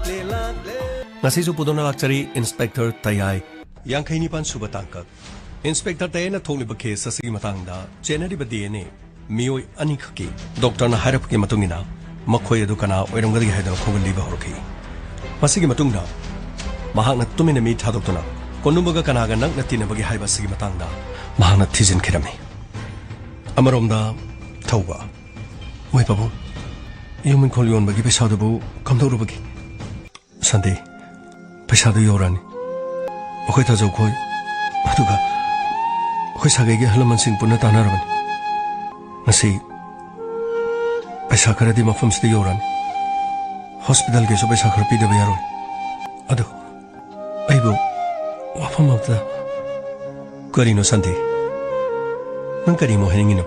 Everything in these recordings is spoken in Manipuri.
Ngasisu pudona lakchari Inspector Tayai Yangkaini pan suba tangkak Inspector Tayai na thongliba case asigi matangda generiba DNA mioi ani khaki doctor na hairapki matungina makhoi adu kana oiramgadi haidana khogaliba horki masigi matungda mahakna tumina mi thadoktuna konumbaga kanaga nak natinabagi haiba sigi matangda mahakna thijin khirami amaromda thauba moi babu yumin kholion bagi pesadabu kamdorubagi Sunday पैसा योरानी अखोई थाजौ खोई अदुगा अखोई सागैगे हलमनसिन पुना तानारबन ngasi पैसा खरदि मफमसिद योरानी हॉस्पिटल के सो पैसा खर पिदबा यारो अदु आइबो वफम अबदा करिनो संदे नंग करि मो हेनिनो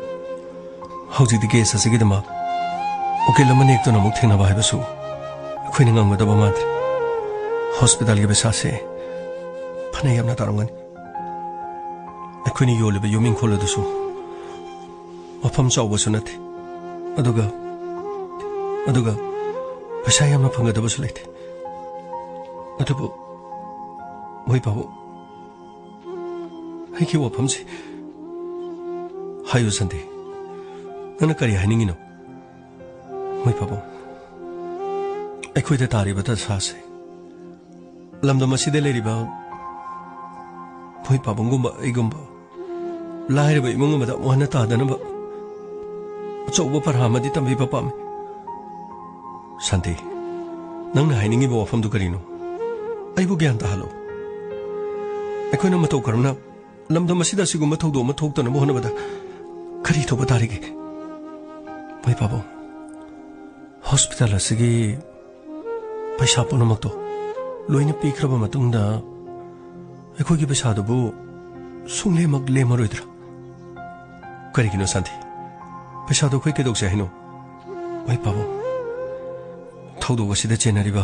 हौजिदि केस असिगिदमा उकेल मन एक तो नमुक थेंना बाहायबसु अखोइनि ngangदबा मात्र Hospital के पैसा से फने यमना तारंगन अखोनी योलेबे योमिंग खोलदसु मफम चावबसु नथे अदुगा पैसा यमना फंगदबसु लेते अदुबो मोइ बाबू हाइकी वफम से हायो संदे नन करि हाइनिंगिनो मोइ बाबू अखोइदे तारिबा सासे lamdam asida leriba phoi pabungumba igumba laireba imungumba da mohana tadanaba achouba parhamadi tambi papam santi nangna hainingi bo wafam du karino aibu gyan ta halo ekoina matou karuna lamdam asida sigumba thodo ma thoktana mohana bada kari thoba tarige phoi pabo hospital asigi paisa punamakto लोइने पीखरबा मतुंगदा अखोगी पैसादबु सुंगले मगले मरोइद्रा करिगिनो शांति पैसादो खोइ केदोक्से हाइनो ओइ पाबो थौदोगसिदा चेनारिबा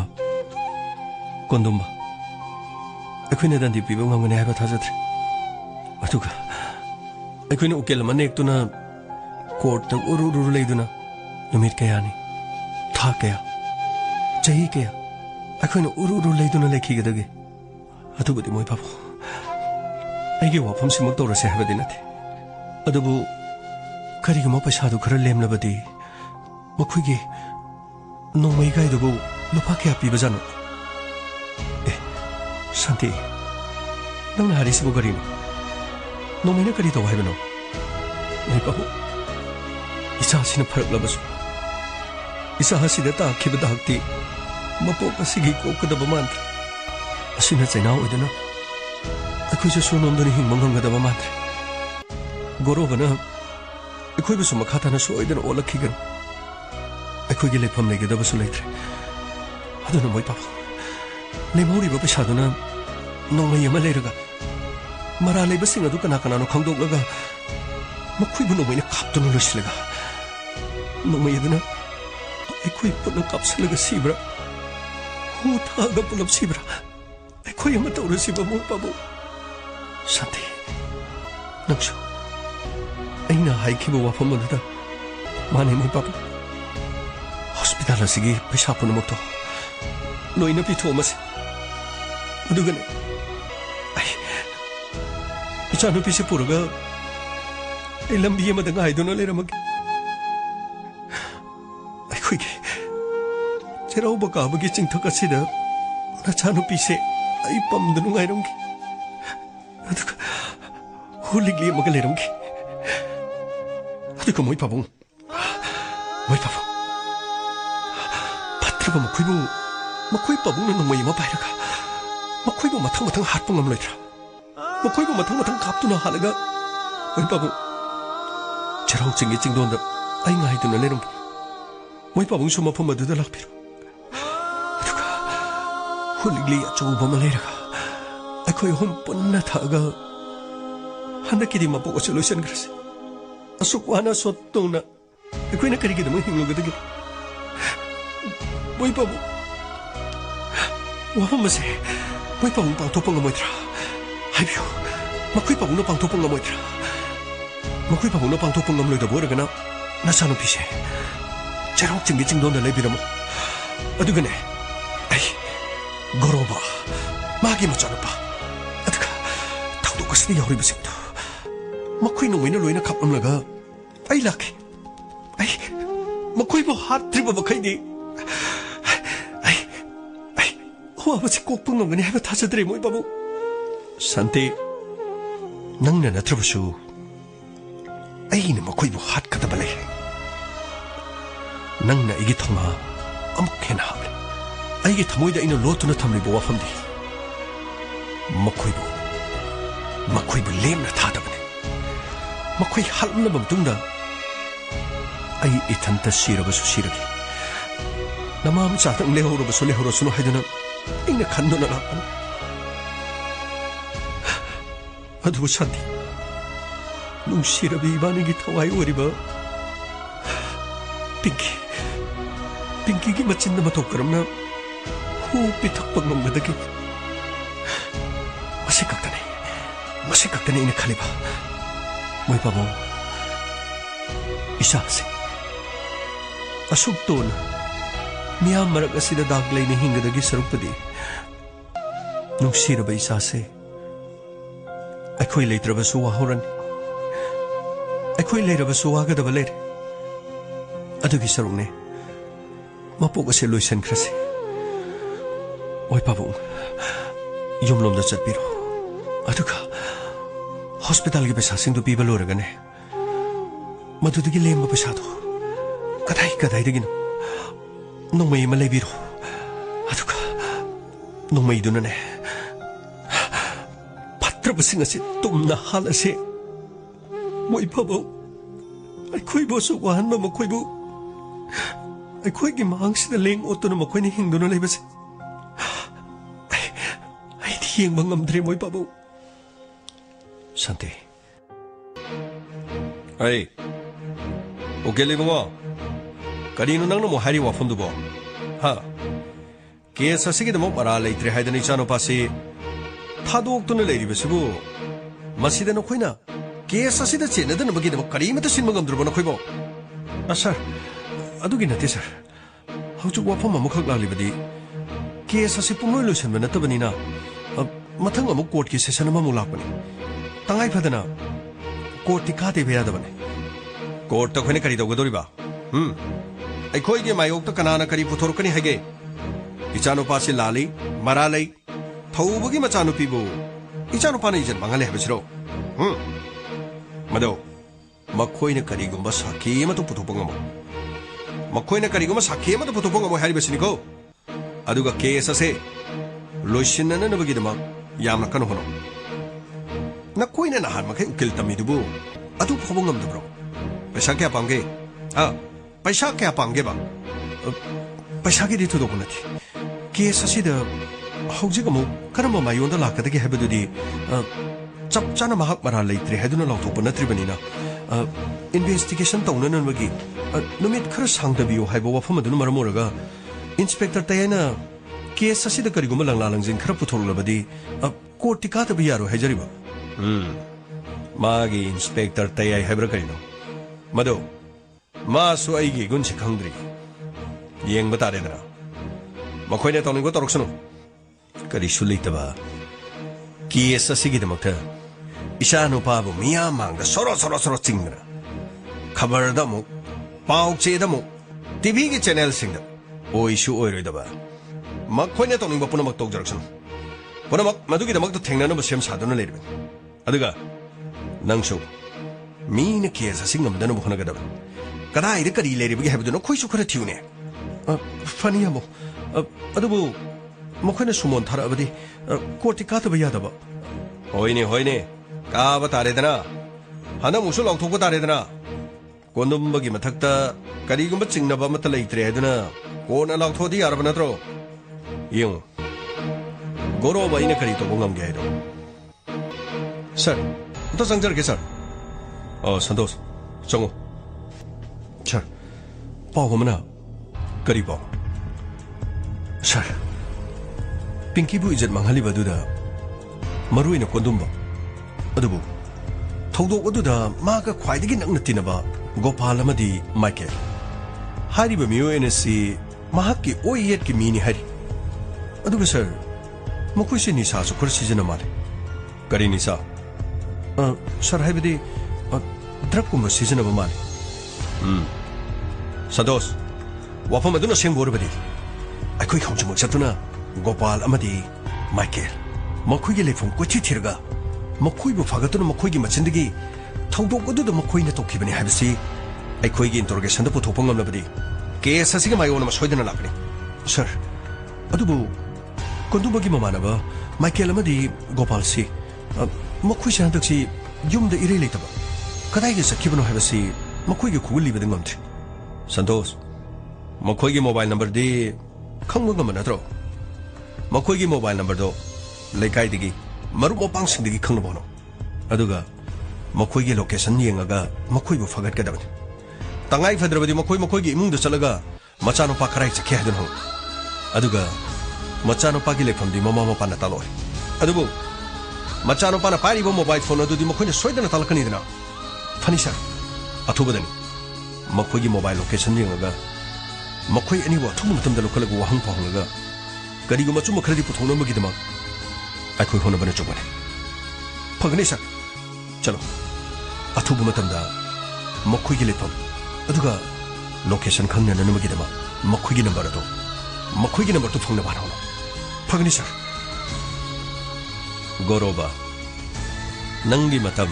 कोन्दुम्बा अखोइने दान्दी पिबो ngamgane हाइबा थाजद्रे अदुगा अखोइने उकेल मनेक्तुना कोर्ट तक उरु लेदुना नुमित कयानी था कया चही कया अखोइने उरु लेदुना लेखिगदगे अदुबुदि मोइ बाबू आइगे वाफम सिमक तौरसे हाबदि नथे अदुबु करिगुमा पैसादु खरा लेमनबदि मखुइगे नोंमै गाइदुबु लुपा क्या पिबा जानो ए शान्ति नंना हारिसिबु गरिनो नोंमैना करि तौ हाइबनो मोइ बाबू इसासिना फरकलबसु इसाहासिदा ताखिबा दाक्ति मपोक असिगी कोकदबा मान्त्र असिना चैना ओइदना अखोइसे सोनोमदनि हिंबा nganggadaba मान्त्र गोरोबना अखोइबसु मखाताना सोइदना ओलखिगन अखोइगे लेफम लेगदबसु लेथ्रे अदुना मोइ पापा लेमौरिबा पैसादुना नोंमै अमा लेरगा मरा लेबसिंग अदु कना कनानो खंदोकलगा मखुइबु नोंमैना खापतुना लोइसलगा नोंमै अदुना अखोइ पुना कापसलगा सिब्रा होथागा पुलब सिब्रा अखोइ अमा तौरसिबा मोइ पापा शान्ति नंसु अइना हाइखिबा वाफम अदुदा माने मोइ पापा हॉस्पिटल असिगी पैसा पुनमक्तो लोइना पिथोमसे अदुगने आई इचानुपिसे पुरगा ए लंबी अमदा गाइदुना लेरमगे अखोइगे चेराउबा काबगी चिंथकसिदा नचानुपिसे आई पमदनु गाइरमगे अदुगा होलिगली अमगा लेरमगे अदुगा मोइ पाबुं पत्रबा मखोइ पाबुंना नोंमै अमा पाइरगा मखोइबो मथंग मथंग हाटपा ngamloidra मखोइबो मथंग मथंग खापतुना हालगा मोइ पाबुं चेराउ चिंगी चिंगदोंदा आई ngaiduna लेरम मोइ पाबुं सु मफम अदुदा लाखपिरो अदुगा होलिगली अचौबा मा लेरगा अखोइ हम पुन्ना थागा हन्दकिदि मपोक सोल्युशन ग्रसे असुक वाना सोत्तोंना अखोइना करिगिदम हिंगलोगदगे मोइ पाबुं वाफमसे मोइ पाबुं पांथोकपा ngamoidra हाइबियो मखोइ पाबुंना पांथोकपा ngamoidra मखोइ पाबुंना पांथोकपा ngamloidaba ओरगना नचानुपिसे चेराउ चिंगी चिंगदोंदा लेबिरमो अदुगने आई Goroba, Magi Machanapa, Atka, Taudu Casti Horibisito, Maquino Winaloina Kapamlaga, I lucky. I Maquibo hot trip of a kidney. Who was cooking when you have a touch of dream with Babu? Santi Nang and a troubleshoe. I in a Maquibo hot catabale. Nang na igitoma, Ken Hab. I get Moida in a lot to the Tamlibo from the Maquibo lame at Hatabane. Macquay Halnabam Tunda. I itanta Shira was Shiraki. The mom sat and Leho of Solihorosuno Hedana in a candle. What was Santi? No Shira be banning it away, whatever. Pinky give much in the Matokram. Who bit up among the king? Masikakane in a caliber. My pabo Isasi Asukton Miamaragasi the dog lane hinga the Gisarupadi. No Sira by Isase. I quite later of a Sua Horan. I quite later of a Suaga the Valet. Adugisarune Mapogasi Luis and Cressy. Why pabo Yumlum the Zapiro Aduka Hospital ke pesasing to people oragane. Matutigi lema pesado. Kadai digin. No may malabiro. Aduka. No may dunane. Patra basing asi tumna halase. Moy pabo. Ay kuibo suwahan ma makuibo. Ay kuigi mahang sida ling oto na makuini hingdo na labase. Ay diyeng mangamdre moy pabo. Santi. Hey. Okay, Limongo. Kadino nang mo hari wa from the ball. Ha. Kaya sa sige mo para later hay ni chano pa si Tadok to na lady besibu. Masida no kuina. Kaya sa sida chena na magida mo karima to sin magam drobo na kuibo. Sir. Adugi na sir. Hawju wa pa mamukag lalibadi. Kaya sa si pumulo sin man natabani na. Matang mo court ki session na mamulak pa ni. Tangay pa na. Court ti kate beya dabane. Court to kani kari to godori ba. Ay koi ge mayok to kanana kari putor kani hage. Ichano pa si lali, maralay, thaubugi machano pibo. Ichano pa na ijan mangale habisiro. Mado. Makoy na kari gumba sakhi ma to putupong mo. Makoy na kari gumba sakhi ma to putupong mo hari besini ko. Aduga case ase. Loishin na na bagi dama yam na kanu hono. Na koy na nahan makay ukil tamidubo. Atu pabungam do bro. Paisa kya pangge? Paisa kya pangge ba? Paisa ki dito do kunati. Case asida haujiga mo karama mayon da lakadagi habadudi chap chana mahak mara leitre haduna lawthok panatri banina. Investigation tawna nan bagi numit khara sangdabiyo haibo wafam aduna maramoraga Inspector Tayai na case asida kariguma langla langjing khara puthorlabadi court tikata biyaro hajariba. Magi Inspector Tayai haibra karino. Mado, masu aigi gunsi khangdri. Yeng batare dana. Makoy na tawning ko toroksano. Kari sulitaba. Case asigi damakta. Isa no pabo miyamang da soro chingra. Khabar da mo, pauk che da mo, TV ki channel sing da. O issue oiroi da ba. Makoy na tawning ba punamak tok jaraksano. Punamak madugi damak to thengna na ba sem sadona leirben. Aduga nangso Mina case asingam dana bukhana gadaba. Kada ida kari leiribagi habduna khoisu khara thiune. Funny amo. Adubu makoy na sumon thara abadi court ka ta ba yadaba. Hoine ka ba tare dana. Hana musul lawthok ba tare dana. Kondum bagi mathakta kari gumba chingna ba mata leitre aduna. Kona lawthodi yarba natro. Yung goro ba ina kari to bongam ge do. Sir, ito sangjar ke sir. Santos, Chango. Sir, pao ko mana. Kari pao. Sir, Pinky bu ijan manghali ba duda. Marui na kondum ba. Adubu. Thawdok aduda maga khwaidagi nang natina ba. Gopal amadi Michael. Hari ba miyo NSC mahaki oyet ki mini hari. ꯑꯗꯨꯒ ꯁꯔ ꯃꯈꯣꯏꯁꯦ ꯅꯤꯁꯥꯁꯨ ꯈꯔ ꯁꯤꯖꯤꯟꯅ ꯃꯥꯜꯂꯦ ꯀꯔꯤ ꯅꯤꯁꯥ ꯁꯔ ꯍꯥꯏꯕꯗꯤ ꯗ꯭ꯔꯒꯀꯨꯝꯕ ꯁꯤꯖꯤꯟꯅꯕ ꯃꯥꯜꯂꯦ ꯁꯟꯇꯣꯁ ꯋꯥꯐꯝ ꯑꯗꯨꯅ ꯑꯁꯦꯡꯕ ꯑꯣꯏꯔꯕꯗꯤ ꯑꯩꯈꯣꯏ ꯍꯧꯖꯤꯛꯃꯛ ꯆꯠꯇꯨꯅ ꯒꯣꯄꯥꯜ ꯑꯃꯗꯤ ꯃꯥꯏꯀꯦꯜ ꯃꯈꯣꯏꯒꯤ ꯂꯩꯐꯝ ꯀꯣꯏꯊꯤ ꯊꯤꯔꯒ ꯃꯈꯣꯏꯕꯨ ꯐꯒꯠꯇꯨꯅ ꯃꯈꯣꯏꯒꯤ ꯃꯆꯤꯟꯗꯒꯤ ꯊꯧꯗꯣꯛ ꯑꯗꯨꯗ ꯃꯈꯣꯏꯅ ꯇꯧꯈꯤꯕꯅꯤ ꯍꯥꯏꯕꯁꯤ ꯑꯩꯈꯣꯏꯒꯤ ꯏꯟꯇꯔꯣꯒꯦꯁꯟꯗ ꯄꯨꯊꯣꯛꯄ ꯉꯝꯂꯕꯗꯤ ꯀꯦꯁ ꯑꯁꯤꯒꯤ ꯃꯥꯌꯣꯛꯅꯕ ꯁꯣꯏꯗꯅ ꯂꯥꯛꯀꯅꯤ ꯁꯔ ꯑꯗꯨꯕꯨ ꯀꯣꯟꯗꯨꯝꯕꯒꯤ ꯃꯃꯥꯟꯅꯕ ꯃꯥꯏꯀꯦꯜ ꯑꯃꯗꯤ ꯒꯣꯄꯥꯜꯁꯤ ꯃꯈꯣꯏꯁꯤ ꯍꯟꯗꯛꯁꯤ ꯌꯨꯝꯗ ꯏꯔꯩ ꯂꯩꯇꯕ ꯀꯗꯥꯏꯗ ꯆꯠꯈꯤꯕꯅꯣ ꯍꯥꯏꯕꯁꯤ ꯃꯈꯣꯏꯒꯤ ꯈꯨꯒꯨꯜꯂꯤꯕꯗ ꯉꯝꯗ꯭ꯔꯤ ꯁꯟꯇꯣꯁ ꯃꯈꯣꯏꯒꯤ ꯃꯣꯕꯥꯏꯜ ꯅꯝꯕꯔꯗꯤ ꯈꯪꯕ ꯉꯝꯕ ꯅꯠꯇ꯭ꯔꯣ ꯃꯈꯣꯏꯒꯤ ꯃꯣꯕꯥꯏꯜ ꯅꯝꯕꯔꯗꯣ ꯂꯩꯀꯥꯏꯗꯒꯤ ꯃꯔꯨꯞ ꯃꯄꯥꯡꯁꯤꯡꯗꯒꯤ ꯈꯪꯅꯕ ꯍꯣꯠꯅꯧ ꯑꯗꯨꯒ ꯃꯈꯣꯏꯒꯤ ꯂꯣꯀꯦꯁꯟ ꯌꯦꯡꯉꯒ ꯃꯈꯣꯏꯕꯨ ꯐꯒꯠꯀꯗꯕꯅꯤ ꯇꯉꯥꯏ ꯐꯗ꯭ꯔꯕꯗꯤ ꯃꯈꯣꯏꯒꯤ ꯏꯃꯨꯡꯗ ꯆꯠꯂꯒ ꯃꯆꯥꯅꯨꯄꯥ ꯀꯔꯥꯏ ꯆꯠꯈꯤ ꯍꯥꯏꯗꯨꯅ ꯍꯪꯉꯨ ꯑꯗꯨꯒ ꯃꯆꯥꯅꯨꯄꯥꯒꯤ ꯂꯩꯐꯝꯗꯤ ꯃꯃꯥ ꯃꯄꯥꯅ ꯇꯥꯛꯂꯛꯑꯣꯏ ꯑꯗꯨꯕꯨ ꯃꯆꯥꯅꯨꯄꯥꯅ ꯄꯥꯏꯔꯤꯕ ꯃꯣꯕꯥꯏꯜ ꯐꯣꯟ ꯑꯗꯨꯗꯤ ꯃꯈꯣꯏꯅ ꯁꯣꯏꯗꯅ ꯇꯥꯛꯂꯛꯀꯅꯤꯗꯅ ꯐꯅꯤ ꯁꯔ ꯑꯊꯨꯕꯗꯅꯤ ꯃꯈꯣꯏꯒꯤ ꯃꯣꯕꯥꯏꯜ ꯂꯣꯀꯦꯁꯟ ꯌꯦꯡꯉꯒ ꯃꯈꯣꯏ ꯑꯅꯤꯕꯨ ꯑꯊꯨꯕ ꯃꯇꯝꯗ ꯂꯧꯈꯠꯂꯒ ꯋꯥꯍꯪ ꯄꯥꯎꯍꯪꯂꯒ ꯀꯔꯤꯒꯨꯝꯕ ꯑꯆꯨꯝꯕ ꯈꯔꯗꯤ ꯄꯨꯊꯣꯛꯅꯕꯒꯤꯗꯃꯛ ꯑꯩꯈꯣꯏ ꯍꯣꯠꯅꯕꯅ ꯆꯨꯝꯒꯅꯤ ꯐꯒꯅꯤ ꯁꯔ ꯆꯂꯣ ꯑꯊꯨꯕ ꯃꯇꯝꯗ ꯃꯈꯣꯏꯒꯤ ꯂꯩꯐꯝ ꯑꯗꯨꯒ ꯂꯣꯀꯦꯁꯟ ꯈꯪꯅꯅꯕꯒꯤꯗꯃꯛ ꯃꯈꯣꯏꯒꯤ ꯅꯝꯕꯔꯗꯣ ꯐꯪꯅꯕ ꯍꯣꯠꯅꯧ ꯐꯒꯅꯤ ꯁꯔ ꯒꯣꯔꯣꯕꯥ ꯅꯪꯒꯤ ꯃꯇꯝ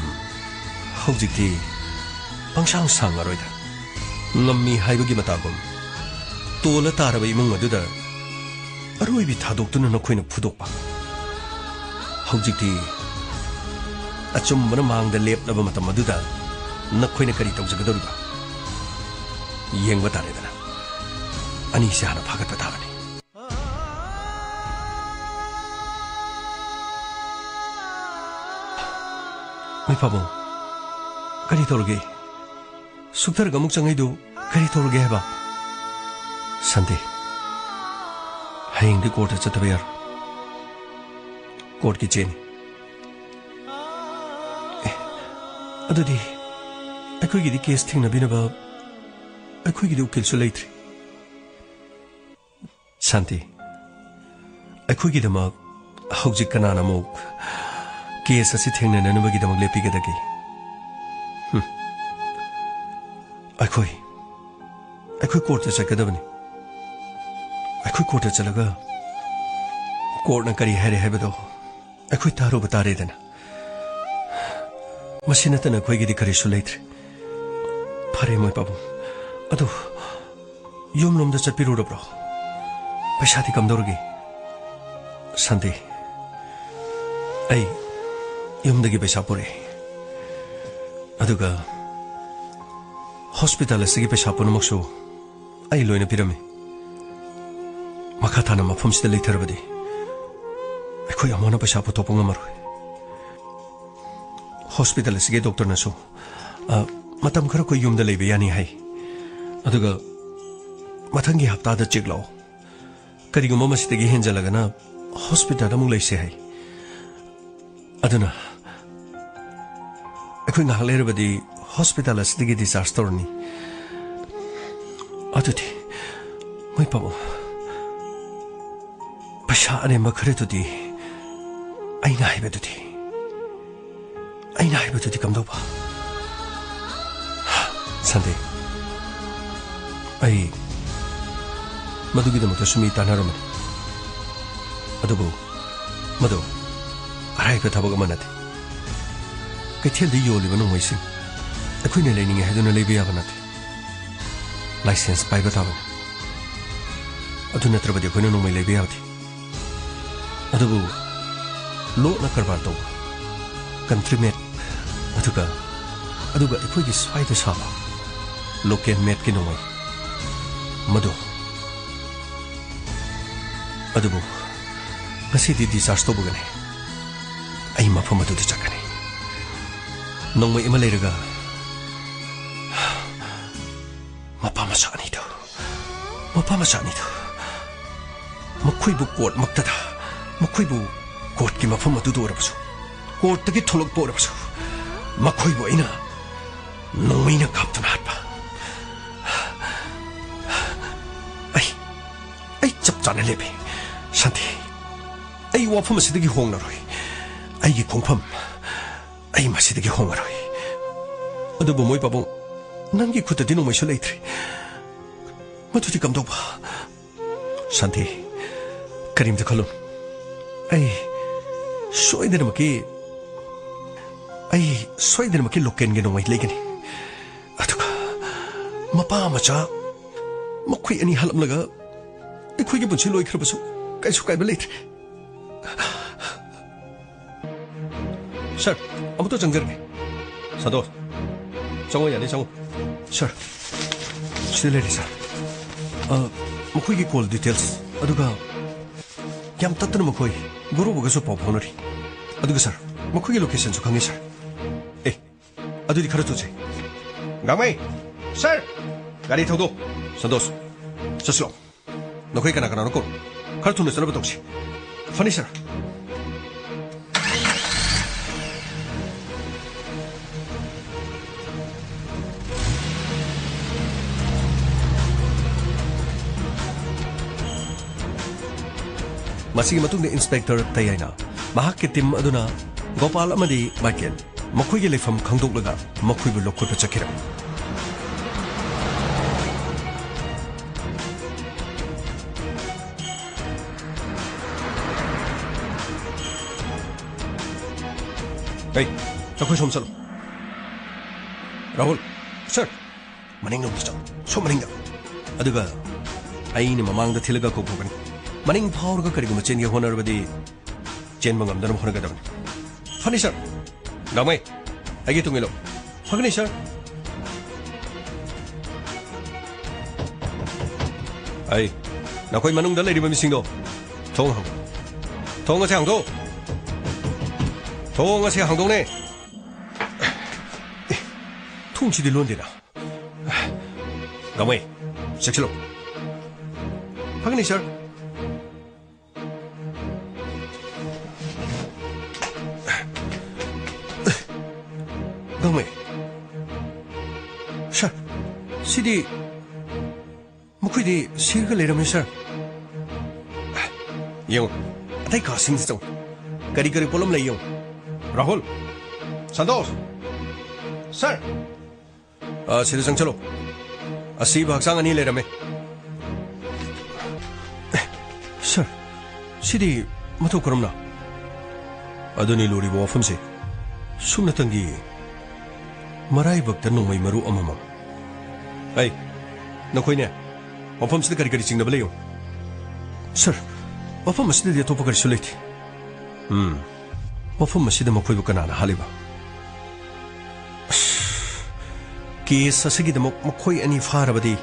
ꯍꯧꯖꯤꯛꯇꯤ ꯄꯪꯁꯥꯡ ꯁꯥꯡꯉꯔꯣꯏꯗ ꯉꯝꯃꯤ ꯍꯥꯏꯕꯒꯤ ꯃꯇꯥꯒꯨꯝ ꯇꯣꯜꯂ ꯇꯥꯔꯕ ꯏꯃꯨꯡ ꯑꯗꯨꯗ ꯑꯔꯣꯏꯕꯤ ꯊꯥꯗꯣꯛꯇꯨꯅ ꯅꯈꯣꯏꯅ ꯐꯨꯗꯣꯛꯄ ꯍꯧꯖꯤꯛꯇꯤ ꯑꯆꯨꯝꯕꯅ ꯃꯥꯡꯗ ꯂꯦꯞꯂꯕ ꯃꯇꯝ ꯑꯗꯨꯗ ꯅꯈꯣꯏꯅ ꯀꯔꯤ ꯇꯧꯖꯒꯗꯧꯔꯤꯕ ꯌꯦꯡꯕ ꯇꯥꯔꯦꯗꯅ ꯑꯅꯤꯁꯦ ꯍꯥꯟꯅ ꯐꯥꯒꯠꯄ ꯇꯥꯕꯅꯤ ꯃꯩ ꯄꯥꯕꯨꯡ ꯀꯔꯤ ꯇꯧꯔꯒꯦ ꯁꯨꯛꯊꯔꯒ ꯑꯃꯨꯛ ꯆꯪꯉꯩꯗꯨ ꯀꯔꯤ ꯇꯧꯔꯒꯦ ꯍꯥꯏꯕ ꯁꯟꯗꯦ ꯍꯌꯦꯡꯗꯤ ꯀꯣꯔꯠꯇ ꯆꯠꯇꯕ ꯌꯥꯔꯣꯏ ꯀꯣꯔꯠꯀꯤ ꯆꯦꯅꯤ ꯑꯗꯨꯗꯤ ꯑꯩꯈꯣꯏꯒꯤꯗꯤ ꯀꯦꯁ ꯊꯦꯡꯅꯕꯤꯅꯕ ꯑꯩꯈꯣꯏꯒꯤꯗꯤ ꯎꯀꯤꯜꯁꯨ ꯂꯩꯇ꯭ꯔꯤ ꯁꯥꯟꯇꯤ ꯑꯩꯈꯣꯏꯒꯤꯗꯃꯛ ꯍꯧꯖꯤꯛ ꯀꯅꯥꯅ ꯑꯃꯨꯛ ꯀꯦꯁ ꯑꯁꯤ ꯊꯦꯡꯅꯅꯕꯒꯤꯗꯃꯛ ꯂꯦꯞꯄꯤꯒꯗꯒꯦ ꯑꯩꯈꯣꯏ ꯀꯣꯔꯠꯇ ꯆꯠꯀꯗꯕꯅꯤ ꯑꯩꯈꯣꯏ ꯀꯣꯔꯠꯇ ꯆꯠꯂꯒ ꯀꯣꯔꯠꯅ ꯀꯔꯤ ꯍꯥꯏꯔꯦ ꯍꯥꯏꯕꯗꯣ ꯑꯩꯈꯣꯏ ꯇꯥꯔꯨꯕ ꯇꯥꯔꯦꯗꯅ ꯃꯁꯤ ꯅꯠꯇꯅ ꯑꯩꯈꯣꯏꯒꯤꯗꯤ ꯀꯔꯤꯁꯨ ꯂꯩꯇ꯭ꯔꯦ ꯐꯔꯦ ꯃꯣꯏ ꯄꯥꯕꯨꯡ ꯑꯗꯨ ꯌꯨꯝꯂꯣꯝꯗ ꯆꯠꯄꯤꯔꯨꯔꯕ꯭ꯔꯣ ꯄꯩꯁꯥꯗꯤ ꯀꯝꯗꯧꯔꯒꯦ ꯁꯟꯗꯦ ꯑꯩ ꯌꯨꯝꯗꯒꯤ ꯄꯩꯁꯥ ꯄꯨꯔꯛꯑꯦ ꯑꯗꯨꯒ ꯍꯣꯁꯄꯤꯇꯥꯜ ꯑꯁꯤꯒꯤ ꯄꯩꯁꯥ ꯄꯨꯝꯅꯃꯛꯁꯨ ꯑꯩ ꯂꯣꯏꯅ ꯄꯤꯔꯝꯃꯤ ꯃꯈꯥ ꯇꯥꯅ ꯃꯐꯝꯁꯤꯗ ꯂꯩꯊꯔꯕꯗꯤ ꯑꯩꯈꯣꯏ ꯑꯃꯨꯛ ꯍꯟꯅ ꯄꯩꯁꯥ ꯄꯨꯊꯣꯛꯄ ꯉꯝꯃꯔꯣꯏ ꯍꯣꯁꯄꯤꯇꯥꯜ ꯑꯁꯤꯒꯤ ꯗꯣꯛꯇꯔꯅꯁꯨ ꯃꯇꯝ ꯈꯔ ꯑꯩꯈꯣꯏ ꯌꯨꯝꯗ ꯂꯩꯕ ꯌꯥꯅꯤ ꯍꯥꯏ ꯑꯗꯨꯒ ꯃꯊꯪꯒꯤ ꯍꯞꯇꯥꯗ ꯆꯦꯛ ꯂꯥꯛꯑꯣ ꯀꯔꯤꯒꯨꯝꯕ ꯃꯁꯤꯗꯒꯤ ꯍꯦꯟꯖꯜꯂꯒꯅ ꯍꯣꯁꯄꯤꯇꯥꯜꯗ ꯑꯃꯨꯛ ꯂꯩꯁꯦ ꯍꯥꯏ ꯑꯗꯨꯅ ꯑꯩꯈꯣꯏ ꯉꯥꯏꯍꯥꯛ ꯂꯩꯔꯕꯗꯤ ꯍꯣꯁꯄꯤꯇꯥꯜ ꯑꯁꯤꯗꯒꯤ ꯗꯤꯁꯆꯥꯔꯖ ꯇꯧꯔꯅꯤ ꯑꯗꯨꯗꯤ ꯃꯣꯏ ꯄꯥꯕꯨꯡ ꯄꯩꯁꯥ ꯑꯅꯦꯝꯕ ꯈꯔꯗꯨꯗꯤ ꯑꯩꯅ ꯍꯥꯏꯕꯗꯨꯗꯤ ꯀꯝꯗꯧꯕ ꯁꯟꯗꯦ ꯑꯩ ꯃꯗꯨꯒꯤꯗꯃꯛꯇꯁꯨ ꯃꯤ ꯇꯥꯟꯅꯔꯝꯃꯅꯤ ꯑꯗꯨꯕꯨ ꯃꯗꯨ ꯑꯔꯥꯏꯕ ꯊꯕꯛ ꯑꯃ ꯅꯠꯇꯦ ꯀꯩꯊꯦꯜꯗ ꯌꯣꯜꯂꯤꯕ ꯅꯣꯡꯃꯩꯁꯤꯡ ꯑꯩꯈꯣꯏꯅ ꯂꯩꯅꯤꯡꯉꯦ ꯍꯥꯏꯗꯨꯅ ꯂꯩꯕ ꯌꯥꯕ ꯅꯠꯇꯦ ꯂꯥꯏꯁꯦꯟꯁ ꯄꯥꯏꯕ ꯇꯥꯕꯅꯤ ꯑꯗꯨ ꯅꯠꯇ꯭ꯔꯕꯗꯤ ꯑꯩꯈꯣꯏꯅ ꯅꯣꯡꯃꯩ ꯂꯩꯕ ꯌꯥꯗꯦ ꯑꯗꯨꯕꯨ ꯂꯣꯠꯅ ꯀꯔꯕꯥꯔ ꯇꯧꯕ ꯀꯟꯇ꯭ꯔꯤ ꯃꯦꯗ ꯑꯗꯨꯒ ꯑꯩꯈꯣꯏꯒꯤ ꯁ꯭ꯋꯥꯏꯗ ꯁꯥꯕ ꯂꯣꯀꯦꯜ ꯃꯦꯗꯀꯤ ꯅꯣꯡꯃꯩ ꯑꯗꯨꯕꯨ ꯉꯁꯤꯗꯤ ꯗꯤꯁꯆꯥꯔꯖ ꯇꯧꯕꯒꯅꯤ ꯑꯩ ꯃꯐꯝ ꯑꯗꯨꯗ ꯆꯠꯀꯅꯤ ꯅꯣꯡꯃꯩ ꯑꯃ ꯂꯩꯔꯒ ꯃꯄꯥ ꯃꯆꯥ ꯑꯅꯤꯗꯨ ꯃꯈꯣꯏꯕꯨ ꯀꯣꯔꯠꯃꯛꯇꯗ ꯃꯈꯣꯏꯕꯨ ꯀꯣꯔꯠꯀꯤ ꯃꯐꯝ ꯑꯗꯨꯗ ꯑꯣꯏꯔꯕꯁꯨ ꯀꯣꯔꯠꯇꯒꯤ ꯊꯣꯛꯂꯛꯄ ꯑꯣꯏꯔꯕꯁꯨ ꯃꯈꯣꯏꯕꯨ ꯑꯩꯅ ꯅꯣꯡꯃꯩꯅ ꯀꯥꯞꯇꯨꯅ ꯍꯥꯠꯄ ꯑꯩ ꯆꯞ ꯆꯥꯅ ꯂꯦꯞꯄꯤ ꯁꯟꯊꯤ wafam asidagi hongnaroi aigi khongpham ai masidagi hongaroi adubu moi babong nangi khuta dinu mai sulaitri matudi kamdokba shanti karim de khalun ai soidena maki loken ge nomai legani atuka mapa macha makhui ani halam laga ikhui ge bunchi loi khrabasu kai belait sir amuto jangjarni sado 정호 야니 정호 sir 실례리 sir makhui ge call details aduga yam tatna makhui guru bogaso pau phonari aduga sir makhui ge location su khangi sir अदुदी खरच तुझे गांगमई सर गाड़ी थौदो संतोष चसलो नखोई कना कना नको खर थुन चलब तोंसी फनी सर मसीगी मतुंग इंस्पेक्टर तैयाइना महाक के टीम अदुना गोपाल अमदी माइकेल मखोई लेफम खंगदोकलगा मखोई लोखोट चखिरा ए तखोई सोम चलो राहुल सर मनिंग नो चल सो मनिंग अदुगा आइने ममांग द थिलगा कोकोगनी मनिंग फावरगा करिगुम चेनगे होनरबदी चेनबंग अमदन होनगदबन फनी सर गांगमई आगे तुंगिलो Phagni sir I नखोई मनुंग the लेरिबा missing दो थोंग असे हांगदोने थोंसिदि लोंदेना गांगमई सेक्सिलो फगनी सर गांगमई सर सिदी मुखुदी सिरगा लेरमे सर यो अतै कासिंग चौ करी पोलम लैयो राहुल संतोष सर सिदी संग चलो असी भागसांग अनि लेरमे सर सिदी मथो करमना अदुनी लोरी वफम से सुमनतंगी मराई वक्त नोंमै मरु अममम ऐ नखोइने वफम से करी चिंगनब लेयो सर वफम से अतोप करिसु लेथि वफम से मखोइबु कनाना हालिबा केस असिगी मखोइ अनि फारबदी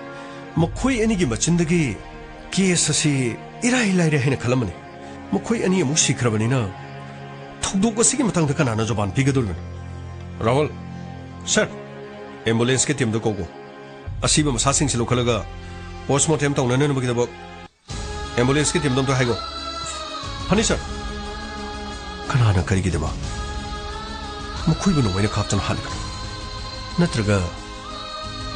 मखोइ अनिगी मचिंदगी केस असि इराई लाइरे हैन खलमने मखोइ अनि अमु सिख्रबनिना थौदोक असिगी मतंग कनाना जबान पिगदुरबन राहुल सर एम्बुलेंस के टीम दो कोगो असीबा मसासिंग सिलो खलगा पोस्टमार्टम तौनन बगिदब एम्बुलेंस के टीम दम तो हाइगो फनी सर कनाना करिगिदबा मखुइबु नोमैना खापचन हालिगो नत्रगा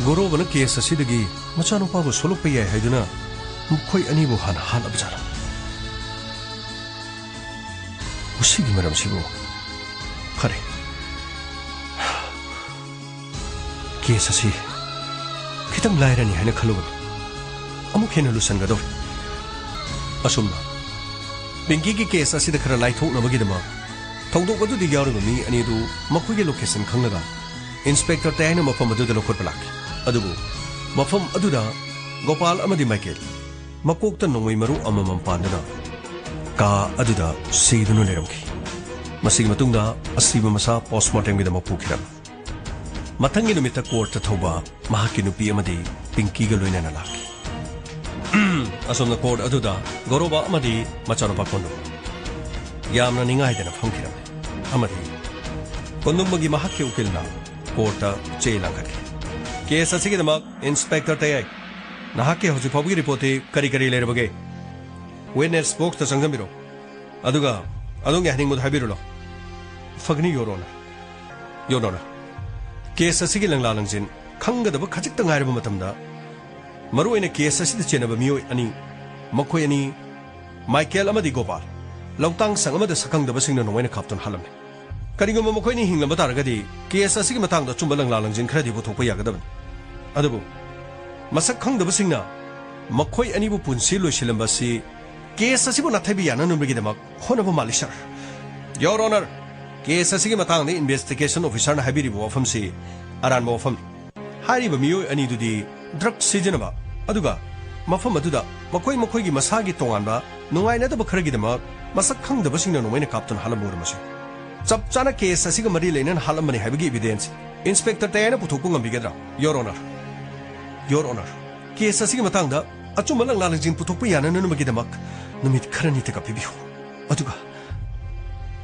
गोरोबन केस असिदगी मचानो पाबु सोलुप याय हाइदुना मखोइ अनिबु हान हालबजारा उसिगी मरम सिबु फरे केस असी खितंग लाइरनी हैन खलुबन अमुक हेन लुसनगदो असुमना बिंगी की केस असी खरा लाइथोकनबगिदमा थौदोक अदुदि यावरब मी अनिदु मखुगे लोकेशन खंगलगा इंस्पेक्टर तैयाइना मफम अदुदा लोखोटपा लाखि अदुबु मफम अदुदा गोपाल अमदि माइकेल मकोकता नोंमै मरु अममम पांदना का अदुदा सीदुनु लेरमखि मसिगी मतुंगदा असीबा मसा पोस्टमार्टम गिदमा पुखिरम मथंगी नुमित कोर्ट थौबा महाकी नुपी अमदि पिंकी गा लोइना लाखि असोमना कोर्ट अदुदा गौरव अमदि मचानुपा कोंदु यामना निंगाइदना फंखिरम अमदि कोंदुमगी महाकी उकिलना कोर्ट चे लांगखि केस असिगिदमा इंस्पेक्टर तैयाई नहाके हजु फाबगी रिपोर्ट करी लेरबगे विटनेस बॉक्स ता संगमिरो अदुगा अदुंगे हनिंगमुद हाबिरुलो फगनी योरोना केस असिगी लंगला लंगजिन खंगदब खजिक तंगाइरब मतमदा मरुइना केस असिद चेनब मियोय अनि मखोय अनि माइकेल अमदि गोपाल ꯂꯧꯇꯥꯡ ꯁꯪ ꯑꯃꯗ ꯁꯛꯈꯪꯗꯕꯁꯤꯡꯅ ꯅꯣꯡꯃꯩꯅ ꯀꯥꯞꯇꯨꯅ ꯍꯥꯠꯂꯝꯃꯤ ꯀꯔꯤꯒꯨꯝꯕ ꯃꯈꯣꯏꯅ ꯍꯤꯡꯂꯝꯕ ꯇꯥꯔꯒꯗꯤ ꯀꯦꯁ ꯑꯁꯤꯒꯤ ꯃꯇꯥꯡꯗ ꯑꯆꯨꯝꯕ ꯂꯪꯂꯥ ꯂꯪꯖꯤꯟ ꯈꯔꯗꯤ ꯄꯨꯊꯣꯛꯄ ꯌꯥꯒꯗꯕꯅꯤ ꯑꯗꯨꯕꯨ ꯃꯁꯛ ꯈꯪꯗꯕꯁꯤꯡꯅ ꯃꯈꯣꯏ ꯑꯅꯤꯕꯨ ꯄꯨꯟꯁꯤ ꯂꯣꯏꯁꯤꯜꯂꯝꯕ ꯑꯁꯤ ꯀꯦꯁ ꯑꯁꯤꯕꯨ ꯅꯥꯊꯩꯕ ꯌꯥꯅꯅꯕꯒꯤꯗꯃꯛ ꯍꯣꯠꯅꯕ ꯃꯥꯜꯂꯤ ꯁꯔ ꯌꯣꯔ ꯑꯣꯅꯔ ꯀꯦꯁ ꯑꯁꯤꯒꯤ ꯃꯇꯥꯡꯗ ꯏꯟꯚꯦꯁꯇꯤꯒꯦꯁꯟ ꯑꯣꯐꯤꯁꯔꯅ ꯍꯥꯏꯕꯤꯔꯤꯕ ꯋꯥꯐꯝꯁꯤ ꯑꯔꯥꯟꯕ ꯋꯥꯐꯝꯅꯤ ꯍꯥꯏꯔꯤꯕ ꯃꯤꯑꯣꯏ ꯑꯅꯤꯗꯨꯗꯤ ꯗ꯭ꯔꯒ ꯁꯤꯖꯤꯟꯅꯕ ꯑꯗꯨꯒ ꯃꯐꯝ ꯑꯗꯨꯗ ꯃꯈꯣꯏꯒꯤ ꯃꯁꯥꯒꯤ ꯇꯣꯉꯥꯟꯕ ꯅꯨꯡꯉꯥꯏꯅꯗꯕ ꯈꯔꯒꯤꯗꯃꯛ ꯃꯁꯛ ꯈꯪꯗꯕꯁꯤꯡꯅ ꯅꯣꯡꯃꯩꯅ ꯀꯥꯞꯇꯨꯅ ꯍꯥꯠꯂꯝꯕ ꯑꯣꯏꯔꯝꯃꯁꯤ ꯆꯞ ꯆꯥꯅ ꯀꯦꯁ ꯑꯁꯤꯒ ꯃꯔꯤ ꯂꯩꯅꯅ ꯍꯥꯠꯂꯝꯕꯅꯤ ꯍꯥꯏꯕꯒꯤ ꯏꯕꯤꯗꯦꯟꯁ ꯏꯟꯁꯄꯦꯛꯇꯔ ꯇꯌꯥꯏꯅ ꯄꯨꯊꯣꯛꯄ ꯉꯝꯕꯤꯒꯗ꯭ꯔꯥ ꯌꯣꯔ ꯑꯣꯅꯔ ꯀꯦꯁ ꯑꯁꯤꯒꯤ ꯃꯇꯥꯡꯗ ꯑꯆꯨꯝꯕ ꯂꯪꯂꯥ ꯂꯪꯖꯤꯟ ꯄꯨꯊꯣꯛꯄ ꯌꯥꯅꯅꯕꯒꯤꯗꯃꯛ ꯅꯨꯃꯤꯠ ꯈꯔꯅꯤ ꯄꯤꯕꯤꯌꯨ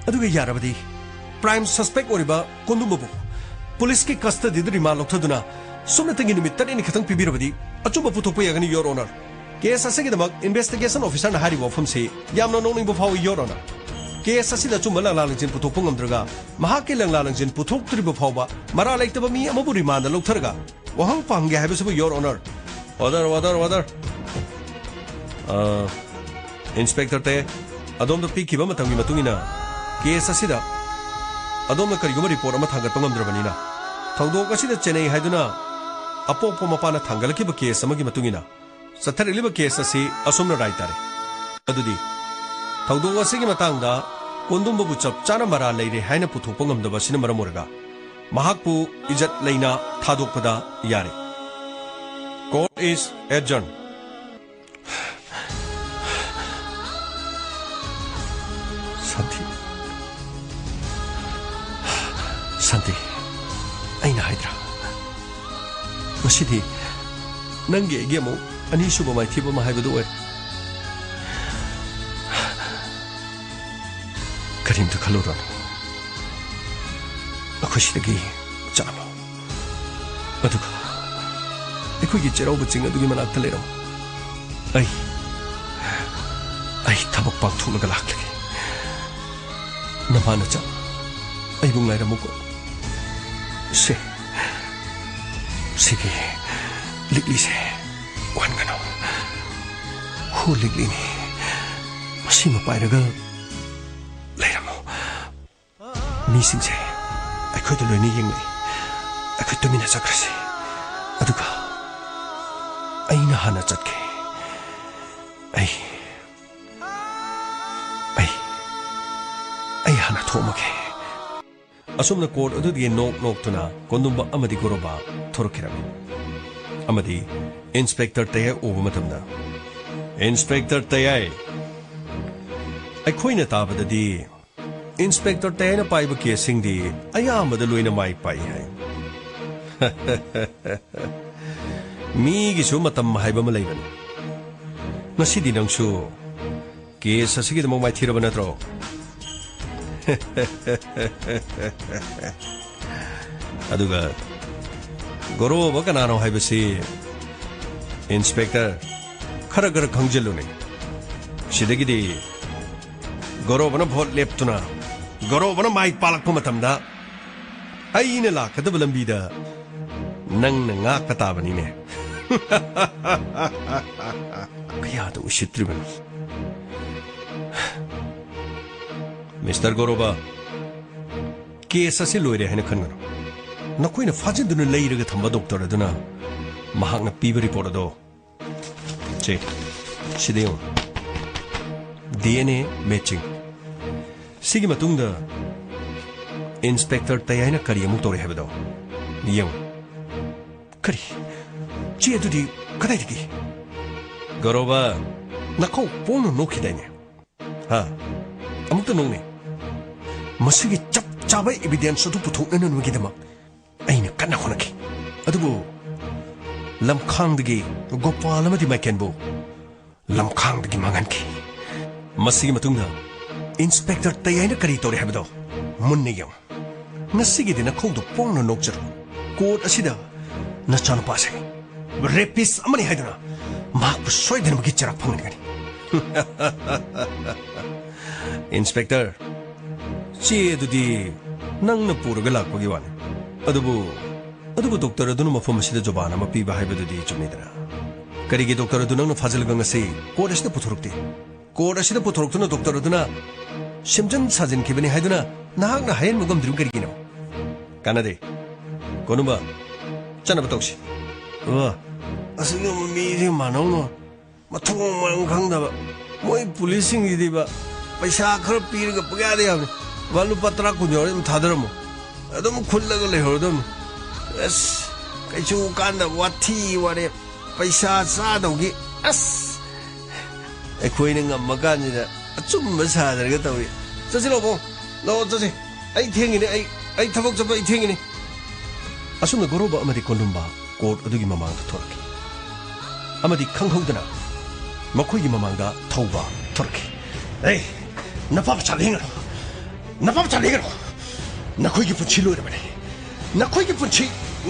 ꯑꯗꯨꯒ ꯌꯥꯔꯕꯗꯤ ꯄ꯭ꯔꯥꯏꯝ ꯁꯁꯄꯦꯛ ꯑꯣꯏꯔꯤꯕ ꯀꯣꯟꯗꯨꯝꯕꯕꯨ ꯄꯨꯂꯤꯁꯀꯤ ꯀꯁꯇꯗꯤꯗ ꯔꯤꯃꯥꯟ ꯂꯧꯊꯗꯨꯅ ꯁꯨꯞꯅꯇꯒꯤ ꯅꯨꯃꯤꯠ 7 ꯈꯛꯇꯪ ꯄꯤꯕꯤꯔꯕꯗꯤ ꯑꯆꯨꯝꯕ ꯄꯨꯊꯣꯛꯄ ꯌꯥꯒꯅꯤ ꯌꯣꯔ ꯑꯣꯅꯔ ꯀꯦꯁ ꯑꯁꯤꯒꯤꯗꯃꯛ ꯏꯟꯚꯦꯁꯇꯤꯒꯦꯁꯟ ꯑꯣꯐꯤꯁꯔꯅ ꯍꯥꯏꯔꯤꯕ ꯋꯥꯐꯝꯁꯤ ꯌꯥꯝꯅ ꯅꯣꯛꯅꯤꯡꯕ ꯐꯥꯎꯏ ꯌꯣꯔ ꯑꯣꯅꯔ ꯀꯦꯁ ꯑꯁꯤꯗ ꯑꯆꯨꯝꯕ ꯂꯪꯂꯥ ꯂꯪꯖꯤꯟ ꯄꯨꯊꯣꯛꯄ ꯉꯝꯗ꯭ꯔꯒ ꯃꯍꯥꯛꯀꯤ ꯂꯪꯂꯥ ꯂꯪꯖꯤꯟ ꯄꯨꯊꯣꯛꯇ꯭ꯔꯤꯕ ꯐꯥꯎꯕ ꯃꯔꯥ ꯂꯩꯇꯕ ꯃꯤ ꯑꯃꯕꯨ ꯔꯤꯃꯥꯟꯗ ꯂꯧꯊꯔꯒ ꯋꯥꯍꯪ ꯄꯥꯡꯒꯦ ꯍꯥꯏꯕꯁꯤꯕꯨ ꯌꯣꯔ ꯑꯣꯅꯔ ꯑꯣꯔꯗꯔ ꯏꯟꯁꯄꯦꯛꯇꯔ ꯇꯦ ꯑꯗꯣꯝꯗ ꯄꯤꯈꯤꯕ ꯃꯇꯝꯒꯤ ꯃꯇꯨꯡ ꯏꯟꯅ ꯀꯦꯁ ꯑꯁꯤꯗ ꯑꯗꯣꯝꯅ ꯀꯔꯤꯒꯨꯝꯕ ꯔꯤꯄꯣꯔꯠ ꯑꯃ ꯊꯥꯡꯒꯠꯄ ꯉꯝꯗ꯭ꯔꯕꯅꯤꯅ ꯊꯧꯗꯣꯛ ꯑꯁꯤꯗ ꯆꯦꯟꯅꯩ ꯍꯥꯏꯗꯨꯅ ꯑꯄꯣꯛꯄ ꯃꯄꯥꯅ ꯊꯥꯡꯒꯠꯂꯛꯈꯤꯕ ꯀꯦꯁ ꯑꯃꯒꯤ ꯃꯇꯨꯡ ꯏꯟꯅ ꯆꯠꯊꯔꯛꯂꯤꯕ ꯀꯦꯁ ꯑꯁꯤ ꯑꯁꯨꯝꯅ ꯔꯥꯏ ꯇꯥꯔꯦ ꯑꯗꯨꯗꯤ ꯊꯧꯗꯣꯛ ꯑꯁꯤꯒꯤ ꯃꯇꯥꯡꯗ ꯀꯣꯟꯗꯨꯝꯕꯕꯨ ꯆꯞ ꯆꯥꯅ ꯃꯔꯥ ꯂꯩꯔꯦ ꯍꯥꯏꯅ ꯄꯨꯊꯣꯛꯄ ꯉꯝꯗꯕ ꯑꯁꯤꯅ ꯃꯔꯝ ꯑꯣꯏꯔꯒ ꯃꯍꯥꯛꯄꯨ ꯏꯖꯠ ꯂꯩꯅ ꯊꯥꯗꯣꯛꯄꯗ ꯌꯥꯔꯦ ꯀꯣꯔꯠ ꯏꯁ ꯑꯦꯗꯖꯔꯟ ꯁꯥꯟꯇꯤ ꯑꯩꯅ ꯍꯥꯏꯗ꯭ꯔꯥ ꯉꯁꯤꯗꯤ ꯅꯪꯒꯤ ꯑꯩꯒꯤ ꯑꯃꯨꯛ ꯑꯅꯤꯁꯨꯕ ꯃꯥꯏꯊꯤꯕ ꯑꯃ ꯍꯥꯏꯕꯗꯨ ꯑꯣꯏꯔꯦ ꯀꯔꯤꯝꯇ ꯈꯜꯂꯨꯔꯅꯨ ꯑꯩꯈꯣꯏ ꯁꯤꯗꯒꯤ ꯆꯠꯂꯣ ꯑꯗꯨꯒ ꯑꯩꯈꯣꯏꯒꯤ ꯆꯩꯔꯥꯎꯕ ꯆꯤꯡ ꯑꯗꯨꯒꯤ ꯃꯅꯥꯛꯇ ꯂꯩꯔꯝꯃꯨ ꯑꯩ ꯊꯕꯛ ꯄꯥꯡꯊꯣꯛꯂꯒ ꯂꯥꯛꯂꯒꯦ ꯅꯃꯥꯅꯆꯥ ꯑꯩꯕꯨ ꯉꯥꯏꯔꯝꯃꯨꯀꯣ ꯁꯤꯒꯤ ꯂꯤꯛꯂꯤꯁꯦ ꯋꯥꯟꯒꯅꯨ ꯍꯨ ꯂꯤꯛꯂꯤꯅꯤ ꯃꯁꯤꯃ ꯄꯥꯏꯔꯒ ꯂꯩꯔꯝꯃꯨ ꯃꯤꯁꯤꯡꯁꯦ ꯑꯩꯈꯣꯏꯗ ꯂꯣꯏꯅ ꯌꯦꯡꯂꯛꯏ ꯑꯩꯈꯣꯏ ꯇꯨꯃꯤꯟꯅ ꯆꯠꯈ꯭ꯔꯁꯤ ꯑꯗꯨꯒ ꯑꯩꯅ ꯍꯥꯟꯅ ꯆꯠꯀꯦ ꯑꯩ ꯍꯥꯟꯅ ꯊꯣꯛꯃꯒꯦ ꯑꯁꯨꯝꯅ ꯀꯣꯔꯠ ꯑꯗꯨꯗꯒꯤ ꯅꯣꯛꯇꯨꯅ ꯀꯣꯟꯗꯨꯝꯕ ꯑꯃꯗꯤ ꯒꯣꯔꯣꯕꯥ ꯊꯣꯔꯛꯈꯤꯔꯝꯃꯤ ꯑꯃꯗꯤ ꯏꯟꯁꯄꯦꯛꯇꯔ ꯇꯌꯥꯏ ꯎꯕ ꯃꯇꯝꯗ ꯏꯟꯁꯄꯦꯛꯇꯔ ꯇꯌꯥꯏ ꯑꯩꯈꯣꯏꯅ ꯇꯥꯕꯗꯗꯤ ꯏꯟꯁꯄꯦꯛꯇꯔ ꯇꯌꯥꯏꯅ ꯄꯥꯏꯕ ꯀꯦꯁꯁꯤꯡꯗꯤ ꯑꯌꯥꯝꯕꯗ ꯂꯣꯏꯅ ꯃꯥꯏ ꯄꯥꯛꯏ ꯍꯥꯏ ꯃꯤꯒꯤꯁꯨ ꯃꯇꯝ ꯍꯥꯏꯕ ꯑꯃ ꯂꯩꯕꯅꯤ ꯉꯁꯤꯗꯤ ꯅꯪꯁꯨ ꯀꯦꯁ ꯑꯁꯤꯒꯤꯗꯃꯛ ꯃꯥꯏꯊꯤꯔꯕ ꯅꯠꯇ꯭ꯔꯣ ꯑꯗꯨꯒ ꯒꯣꯔꯣꯕ ꯀꯅꯥꯅꯣ ꯍꯥꯏꯕꯁꯤ ꯏꯟꯁꯄꯦꯛꯇꯔ खरा खंगजिल्लुने सिदगिदी गौरवना भोट लेप्तुना गौरवना माई पालकपा मतमदा अइने लाकदब लंबीदा नंगना ngaakta tabanine kayada usitribani mister गौरवा केस असे लोइरे हैन खनगनो नकोइना फाजिन्दुना लेइरगा थंबा डॉक्टर अदुना महाकना पीबा रिपोर्ट अदो चे सिदेयो DNA मैचिंग सिगी मतुंगदा इंस्पेक्टर तयाइना करी अमुक तोरे हैबदो यंग करी चे अदुदी कदाइदगी गौरवा नखौ पोनो नोखिदाइने हा अमुक नोंने मसिगी चप चाबा एविडेंस अदु पुथोकना नुगिदमा अइना कन्ना होनकी अदुबु लमखांगदगी गोपाल अमदि माइकेनबु लमखांगदगी मांगनकी मसिगी मतुंगदा इंस्पेक्टर तयाइना करी तोरे हैबदो मुन्ने यम नसिगी दिना खौदु पोंगना नोकजरो कोर्ट असिदा नचान पासे रेपिस अमनि हाइदना माकु सोइदनबगी चराक फंगनगनी इंस्पेक्टर चे दुदी नंगना पुरगा लाकपगी वाने अदुबु डॉक्टर अदुनु मफम असिदा जोबान अमा पीबा हाइबदुदी चुमनिदरा करिगे डॉक्टर अदु नंगना फाजिलगा ngasi court असिदा पुथुरुक्ति court असिदा पुथोरक्तुना doctor अदुना सिमजन साजिन खिबनि हायदुना नाहकना हायन Mugam दिरुं करिगिनो कानादे कोनुबा चनब तौसि असुनो मीजे मानौनो मथों मरं खंगदबा मोय पुलिसिंग दिबा पैसा खर पीरगा पगादे याबनि वालु पत्रा कुजोरे थादरमो अदम खुल्लगा लेहरदम अस कैचु कांदा वाथी वारे पैसा चादौगी अस अखोइने ngam अचुम्ब सादरगा तवि चसि लोबो लो चसि आई थेंगिने आई थबक चप आई थेंगिने असुम गोरोबा अमदि कोंडुम्बा कोर्ट अदुगी ममांग थोरकी अमदि खंगहौदना मखोइगी ममांगा थौबा थोरकी ए नपाप चालेंगनो नपाप चालेंगनो नखोइगी पुछि लोरबने नखोइगी पुछि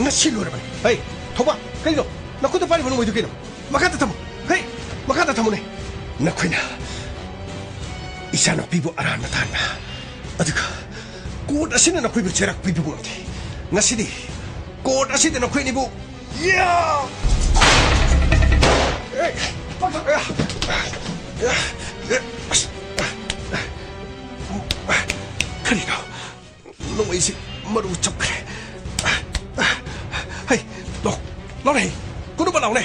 ngasi लोरबने ए थौबा कइनो नखोइदो पारि बनो मोइदो केनो मखाता थमो हे मखाता थमोने नखोइना इसानो पिबो आराम ताना अदुका कोर्ट असिना नखोइबो चेराक पिबो ngam ngasidi कोर्ट असिदा नखोइनिबो या ए करिनो नोइसि मरु चपखरे हे लो ने कुनु बनाउ ने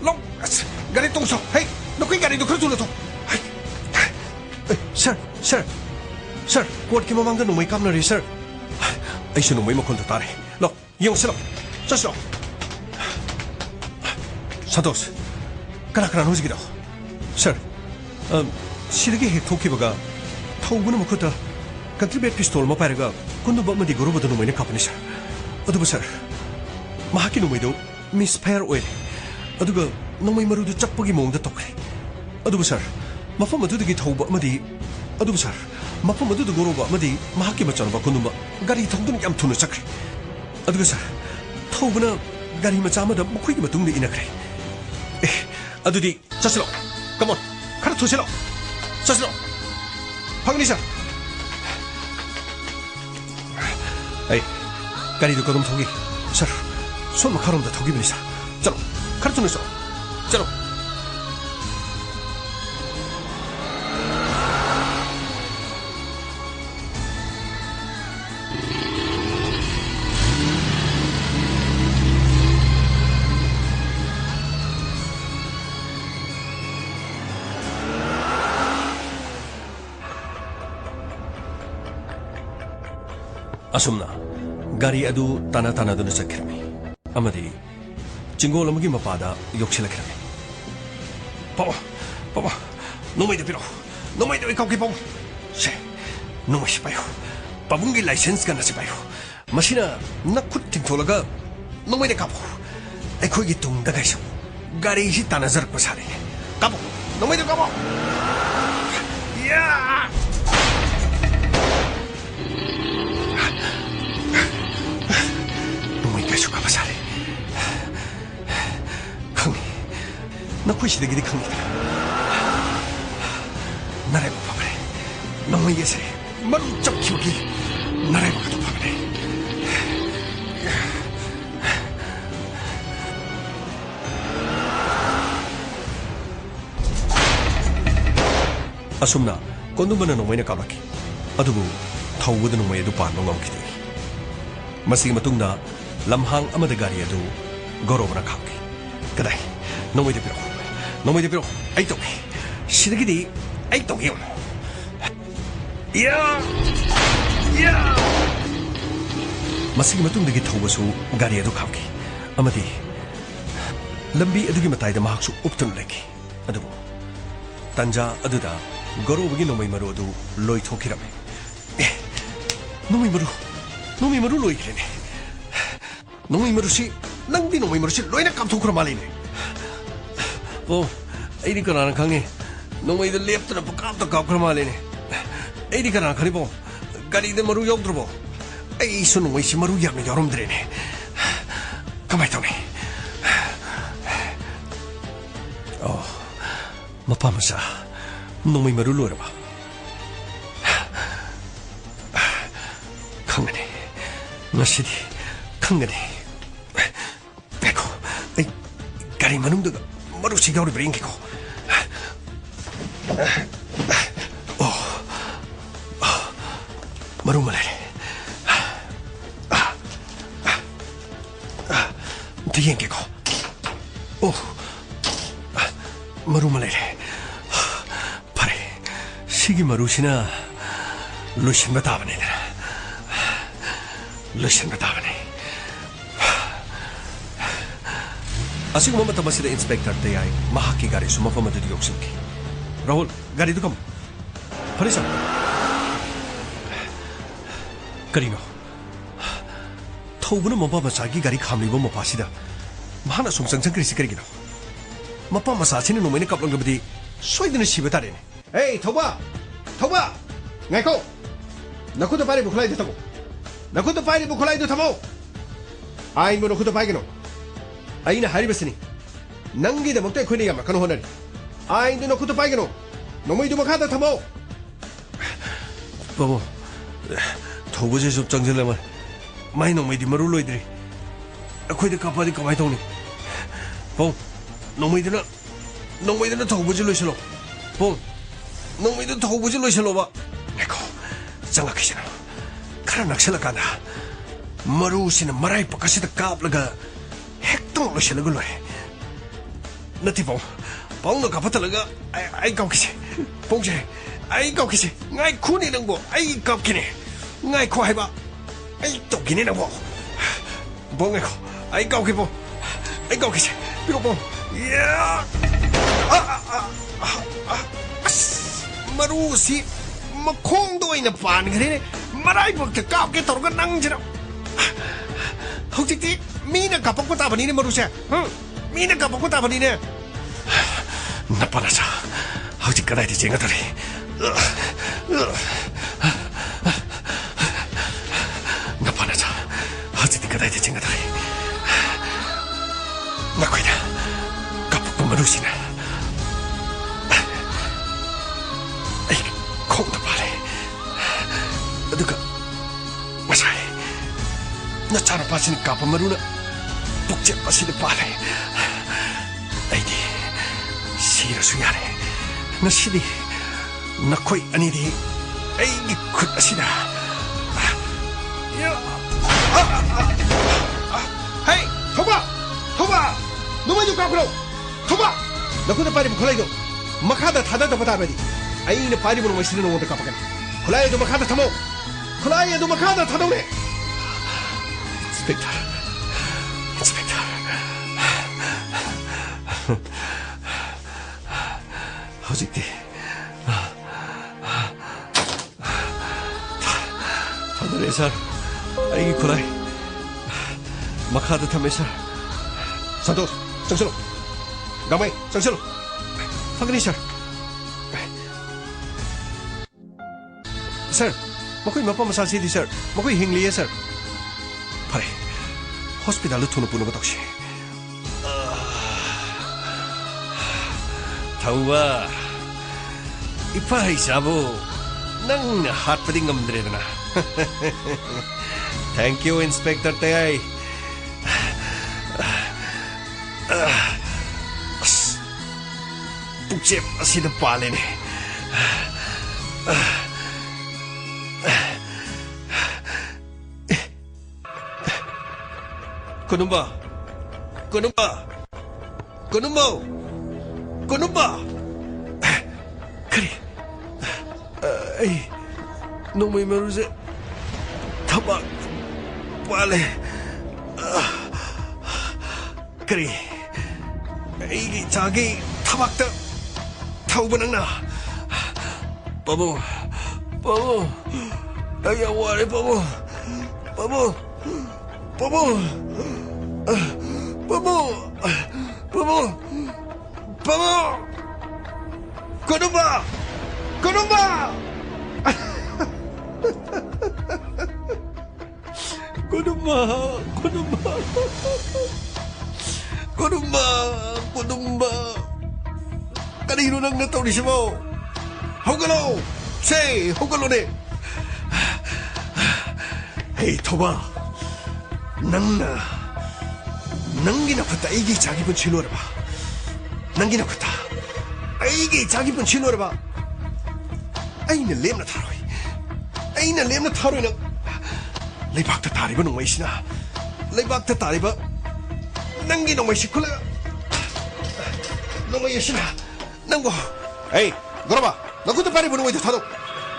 लो गाडी तोंसो हे नखोइ गाडी दुखर जुलो तो सर कोर्ट की ममांग नोमै कामनरि सर आइसु नोमै मखोन तारे लो यंगसलो चसलो संतोष कना होजिगिदो सर सिरगे हेक थोखिबगा थौगुन मखुता कंट्रीबेट पिस्तोल म पारेगा कुन्दुबा मदि गोरोबदो नोमैने कापनि सर अदुबो सर महाकि नोमैदो मिसफायर ओइल अदुगा नोमै मरुदु चप्पगी मोंगदा तोखरे अदुबो सर मफम अदुदगी थौबा मदि अदुबो सर मफम अदुदु गोरोबा मदि महाकि मचानबा कुन्दुबा गाड़ी थौदुन याम थुनु चक्रे अदुगा सर थौबना गाड़ी मचामदा मखोइगी मतुंगदि इनखरे अदुदी चसलो कम ऑन खरा थुसेलो चसलो फगनी सर ए गाड़ी दो कदम थोगी सर सोन मखरम दा थोगी बनि सर चलो खरा थुनु चलो असुमना गाड़ी अदु ताना दुना चखरमी अमदी चिंगोल अमगी मपादा योक्सिलखरमी पापा नोमै दे काउके पाउ से नोमै सिपायो पाबुंगी लाइसेंस गना सिपायो मसिना नखुत थिंथोलगा नोमै दे कापो अखोइगी तुंगदा गाइसो गाड़ी सि ताना जरक पसारे कापो नोमै दे कापो या सुका बसारे खंगी नखोइसिदगिदि खंगी नराइबो फाबरे नमै येसे मरु चपखिबगी नराइबो कतो फाबरे असुमना कोंदुमना नमैना कालaki अदुबु थौबदु नमै अदु पानबो ngamkhide मसिगी मतुंगदा लम्हांग अमद गाड़ी अदु गौरवना खाके कदाई नोमै दे पिरो आई तोके सिदगिदि आई तोके या मसिगी मतुंगदगी थौबसु गाड़ी अदु खाके अमदी लंबी अदुगी मताइदा महाक्सु उपतुन लेके अदुबु तंजा अदुदा गौरवगी नोमै मरु अदु लोइ थोकिरमे नोमै मरु लोइखरेने नोमै मरुसी नंदी नोमै मरुसी लोइना कामथोखरा मालिने ओ एदी कनाना खंगे नोमै द लेप्तना पकापता कापखरा मालिने एदी कनाना खरिबो गाड़ी द मरु यौद्रबो एई सु नोमै सि मरु यामने यौरमद्रेने कमाय तौने ओ मपामसा नोमै मरु लोरबा खंगने नसिदी खंगने गाड़ी मनुंग मरुसी गाउरी ब्रेंगी को Maru malere. Diyen ke ko. Oh. Maru malere. Pare. Sigi marusina Lucian batavane. Lucian batavane. Asiguma matamasida Inspector Tayai mahaki gari sumafama dudi yoksuki. Rahul, gari dukam. Parisa. Karino. Thobuna mapa masagi gari khamlibo mapasida. Mahana sumsang krisi karigino. Mapa masasini no mene kaplang gabdi soidina shibatare. Hey, Thoba! Thoba! Ngako! Nakuto pare bukulai de tamo. Nakuto pare bukulai de tamo. Ai mo nakuto paigino. Aina haribasini. Nangi de mokta khuni yama kanu honari. Ai de nakuto paigino. Nomoi du makada tamo. Babo. Thobuje sub changjela mai nomoi di maru loidri. Akhoi de kapadi kamai tawni. Babo. Nomoi de na thobuje loiselo. Babo. Nomoi de thobuje loiselo ba. Ngako. Changa kishina. Khara naksela kana. Maru sina marai pakasida kaplaga hektung loiselo loe. Nati babo. Babo na kapatalaga ai kaukise. Bongje. Ai kaukise. Ngai khuni nangbo. Ai kaukine. Ngai kho haiba. Ai tokine nangbo. Bong ngako. Ai kaukibo. Ai kaukise. Piko bong. Yeah. Maru si makong do ina pan gari marai bok te kap ke torga nang jira. Hojik ti mina kapok ko ta bani ne maru se. Mina kapok ko ta bani ne. Napana sa. Hojik kadai ti jenga tari. Napana sa. Hojik ti kadai ti jenga tari. Nakoida. Kapok ko maru si na. Aduga, masai. Na cara pasin kapa maruna, bukje pasin pare. Aidi, sira suyare. Na sidi, na koi ani di, aidi kut asida. Hey, Thoba, Thoba, nomai jo kapro, Thoba. Nakuda pari bukulai do, makada thada da pata badi. Aina pari buno masiri no monta kapakan. Kulai do makada thamo. Kulai do makada thadone. Inspector. Inspector. Hojikti. Thadore sir. Ai kulai. Makada thame sir. Santos, changselo. Gamai, changselo. Fagni sir. Sir, makoi mapa masal sidi sir. Makoi hingliye sir. Pare. Hospital thunu puno batokshi. Tauba. Ipai sabo. Nang hat padi ngamdre na. Thank you Inspector Tayai. Pukjep asida pale ne. Konumba! Konumba! Konumba! Konumba! Kari! Ay! No may maruze. Tabak! Pale! Kari! Ay! Chagi! Tabak ta! Tauba nang na! Pabo! Pabo! Ay! Awari! Pabo! Pabo! Pabo! Pabo! Pabo! Pabo! Konumba! Konumba! Konumba! Konumba! Konumba! Konumba! Kanino nang nataw ni siya mo? Hugalo! Say! Hugalo ne! Hey, Thoba! Nangina pata aigi jagi pun chilora ba. Nangina pata aigi jagi pun chilora ba. Aina lemna tharoi. ꯑꯩꯅ ꯂꯦꯝꯅ ꯊꯥꯔꯣꯏꯅ ꯂꯩꯕꯥꯛꯇ ꯇꯥꯔꯤꯕ ꯅꯣꯡꯃꯩꯁꯤꯅ ꯂꯩꯕꯥꯛꯇ ꯇꯥꯔꯤꯕ ꯅꯪꯒꯤ ꯅꯣꯡꯃꯩꯁꯤ ꯈꯨꯜꯂꯒ ꯅꯣꯡꯃꯩ ꯑꯁꯤꯅ ꯅꯪꯕꯨ ꯑꯩ ꯒꯣꯔꯣꯕꯥ ꯅꯈꯨꯠꯇ ꯄꯥꯏꯔꯤꯕ ꯅꯣꯡꯃꯩꯗꯨ ꯊꯥꯗꯣꯛ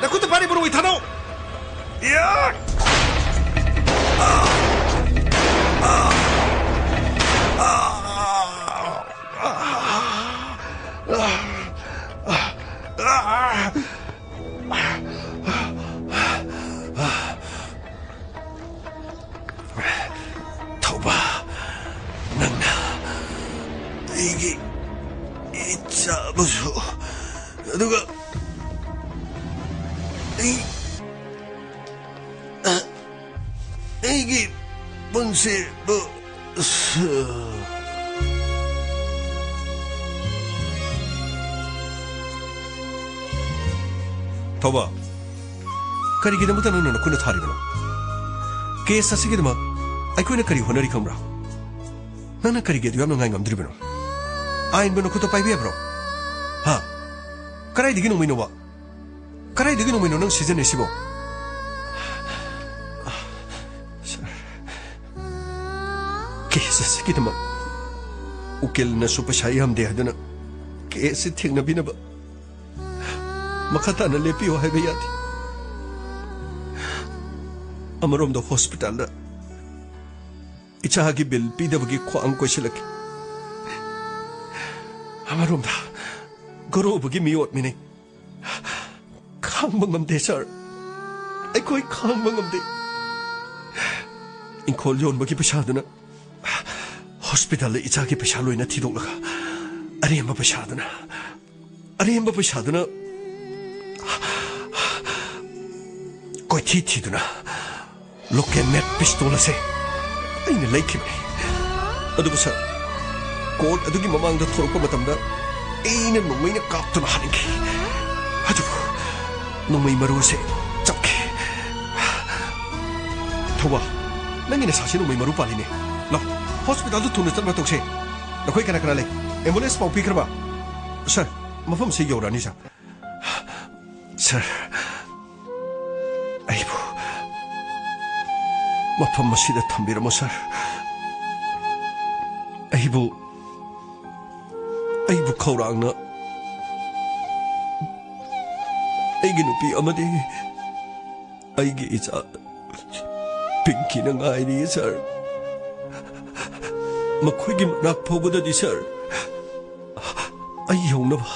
ꯅꯈꯨꯠꯇ ꯄꯥꯏꯔꯤꯕ ꯅꯣꯡꯃꯩ ꯊꯥꯗꯣꯛ ꯊꯧꯕ ꯅꯪꯅ ꯑꯩꯒꯤ 이자부수 누가 이게 뭔지 무슨 더봐 그리기는 못하는 너는 군에 타리구나 계사 쓰기도 막 아이쿠이나 그리 호너리 컴라 나는 그리게도 야명 아잉 감들이구나 아인 보는 것도 빠이비야 브로 하 까라이 되기 놈이 노바 까라이 되기 놈이 노는 시즌에 15 केस सिकिदम उकेल न सुपशाई हमदे हदन केस थिंगना बिनब मखता न लेपियो है भैया थी अमरोम द हॉस्पिटल द इच्छा की बिल पीदबगी ख्वांग कोशिलक अमरोम दा गरोबगी मियोट मिने खांगमंगम दे सर आई कोई खांगमंगम दे इंखोल जोन बगी पछादना हॉस्पिटल इच्छा की पैसा लोइना थीदोलगा अरेंबा पैसादना कोई थीदुना लोकेल नेट पिस्तोल से अइने लेखिबने अदुबु सर कोर्ट अदुगी ममांगदा थोरको मतमदा अइने नोमैना काप्तुना हानिंगी अदुबु नोमै मरु से चपके थोबा नंगिने सासे नोमै मरु पालिने लो हॉस्पिटल तुने चल मतोसे नखोई कना कना ले एम्बुलेंस पाउ पीखरबा सर मफम से यौरानी सर आइबु मफम मसीदा थंबिरमो सर आइबु खौरांना आइगी नुपी अमदे आइगी इचा पिंकी न गाइरी सर मखोइगी मनाक फौबददी सर आई यौनबा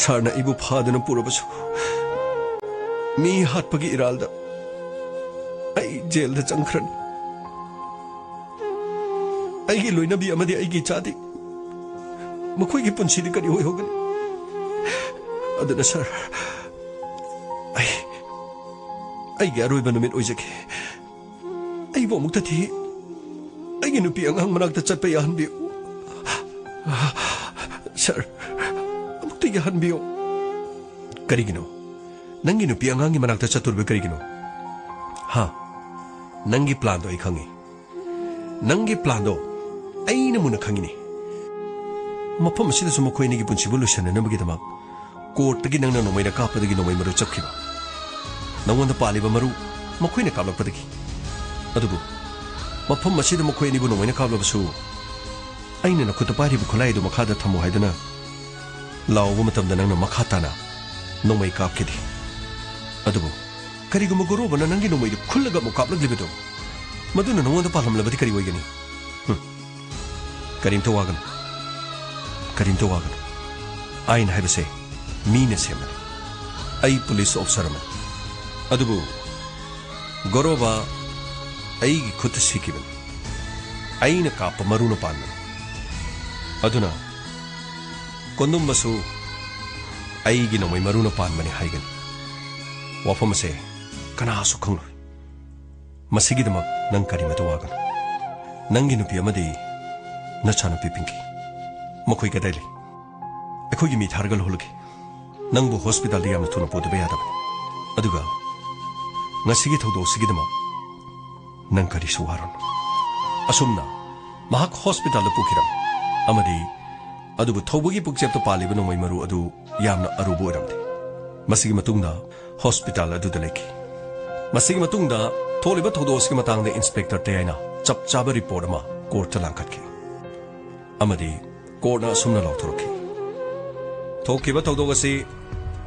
सर ना इबु फादन पुरबसु मी हाटपगी इरालदा आई जेल दा चंखरन आइगी लोइनबी अमदे आइगी चादी मखोइगी पुंसीदी करी होय होगनी अदना सर आई अरोइबा नुमित ओइजके आइबो मुक्ता थी आइगी नुपी अंगांग मनाकता चटपा याहनबियो सर अमुक्ता याहनबियो करिगिनो नंगी नुपी अंगांगी मनाकता चतुरबे करिगिनो हाँ नंगी प्लान दो आई खंगी नंगी प्लान दो आइना मुना खंगिनी मफम असिदसु मखोइनिगी पुंसिबु लुसननबगिदमक कोर्टगी नंगना नोमैना कापदगी नोमै मरु चपखिबा नंगोंदा पालिबा मरु मखोइना कापलकपदगी अदुबु मफम असिदा मखोइनिबु नोमैना कापलबसु आइना नखुता पारिबु खुलाइदु मखादा थमु हाइदना लावबु मतमदा नंगना मखा ताना नोमै कापकेदि अदुबु करिगुम गोरोबना नंगी नोमैदु खुल्लगा मु कापलगलिबदु मदुना नंगोंदा पालमलबदि करि ओइगनी करिमतो वागन आइन हाइबसे मीने सेमने आई पुलिस ऑफिसर में अदुबु गोरोबा आईगी खुद सिकिबन आईना काप मरुना पानने अदुना कोंदुमबसु आईगी नोमै मरुना पानबने हाइगन वाफम से कनासु खंगलो मसिगिदमक नंग करिमतो वागन नंगी नुपी अमदि नचानुपी पिंकी मखोई कदाइले अखोगी मी थारगल होलगे नंगबु हॉस्पिटल यामना थुना पोदबे यादबने अदुगा ngasi thodo sigidama nang kari suwaron asumna mahak hospital da pukiram amadi adubu thobugi pukchep to paliba no mai maru adu yamna arubu oramde ꯃꯁꯤꯒꯤ ꯃꯇꯨꯡꯗ ꯍꯣꯁꯄꯤꯇꯥꯜ ꯑꯗꯨꯗ ꯂꯩꯈꯤ ꯃꯁꯤꯒꯤ ꯃꯇꯨꯡꯗ ꯊꯣꯛꯂꯤꯕ ꯊꯧꯗꯣꯛ ꯑꯁꯤꯒꯤ ꯃꯇꯥꯡꯗ ꯏꯟꯁꯄꯦꯛꯇꯔ ꯇꯌꯥꯏꯅ ꯆꯞ ꯆꯥꯕ ꯔꯤꯄꯣꯔꯠ ꯑꯃ ꯀꯣꯔꯠꯇ ꯂꯥꯡꯈꯠꯈꯤ ꯑꯃꯗꯤ ꯀꯣꯔꯠꯅ ꯑꯁꯨꯝꯅ ꯂꯥꯎꯊꯣꯔꯛꯈꯤ ꯊꯣꯛꯈꯤꯕ ꯊꯧꯗꯣꯛ ꯑꯁꯤ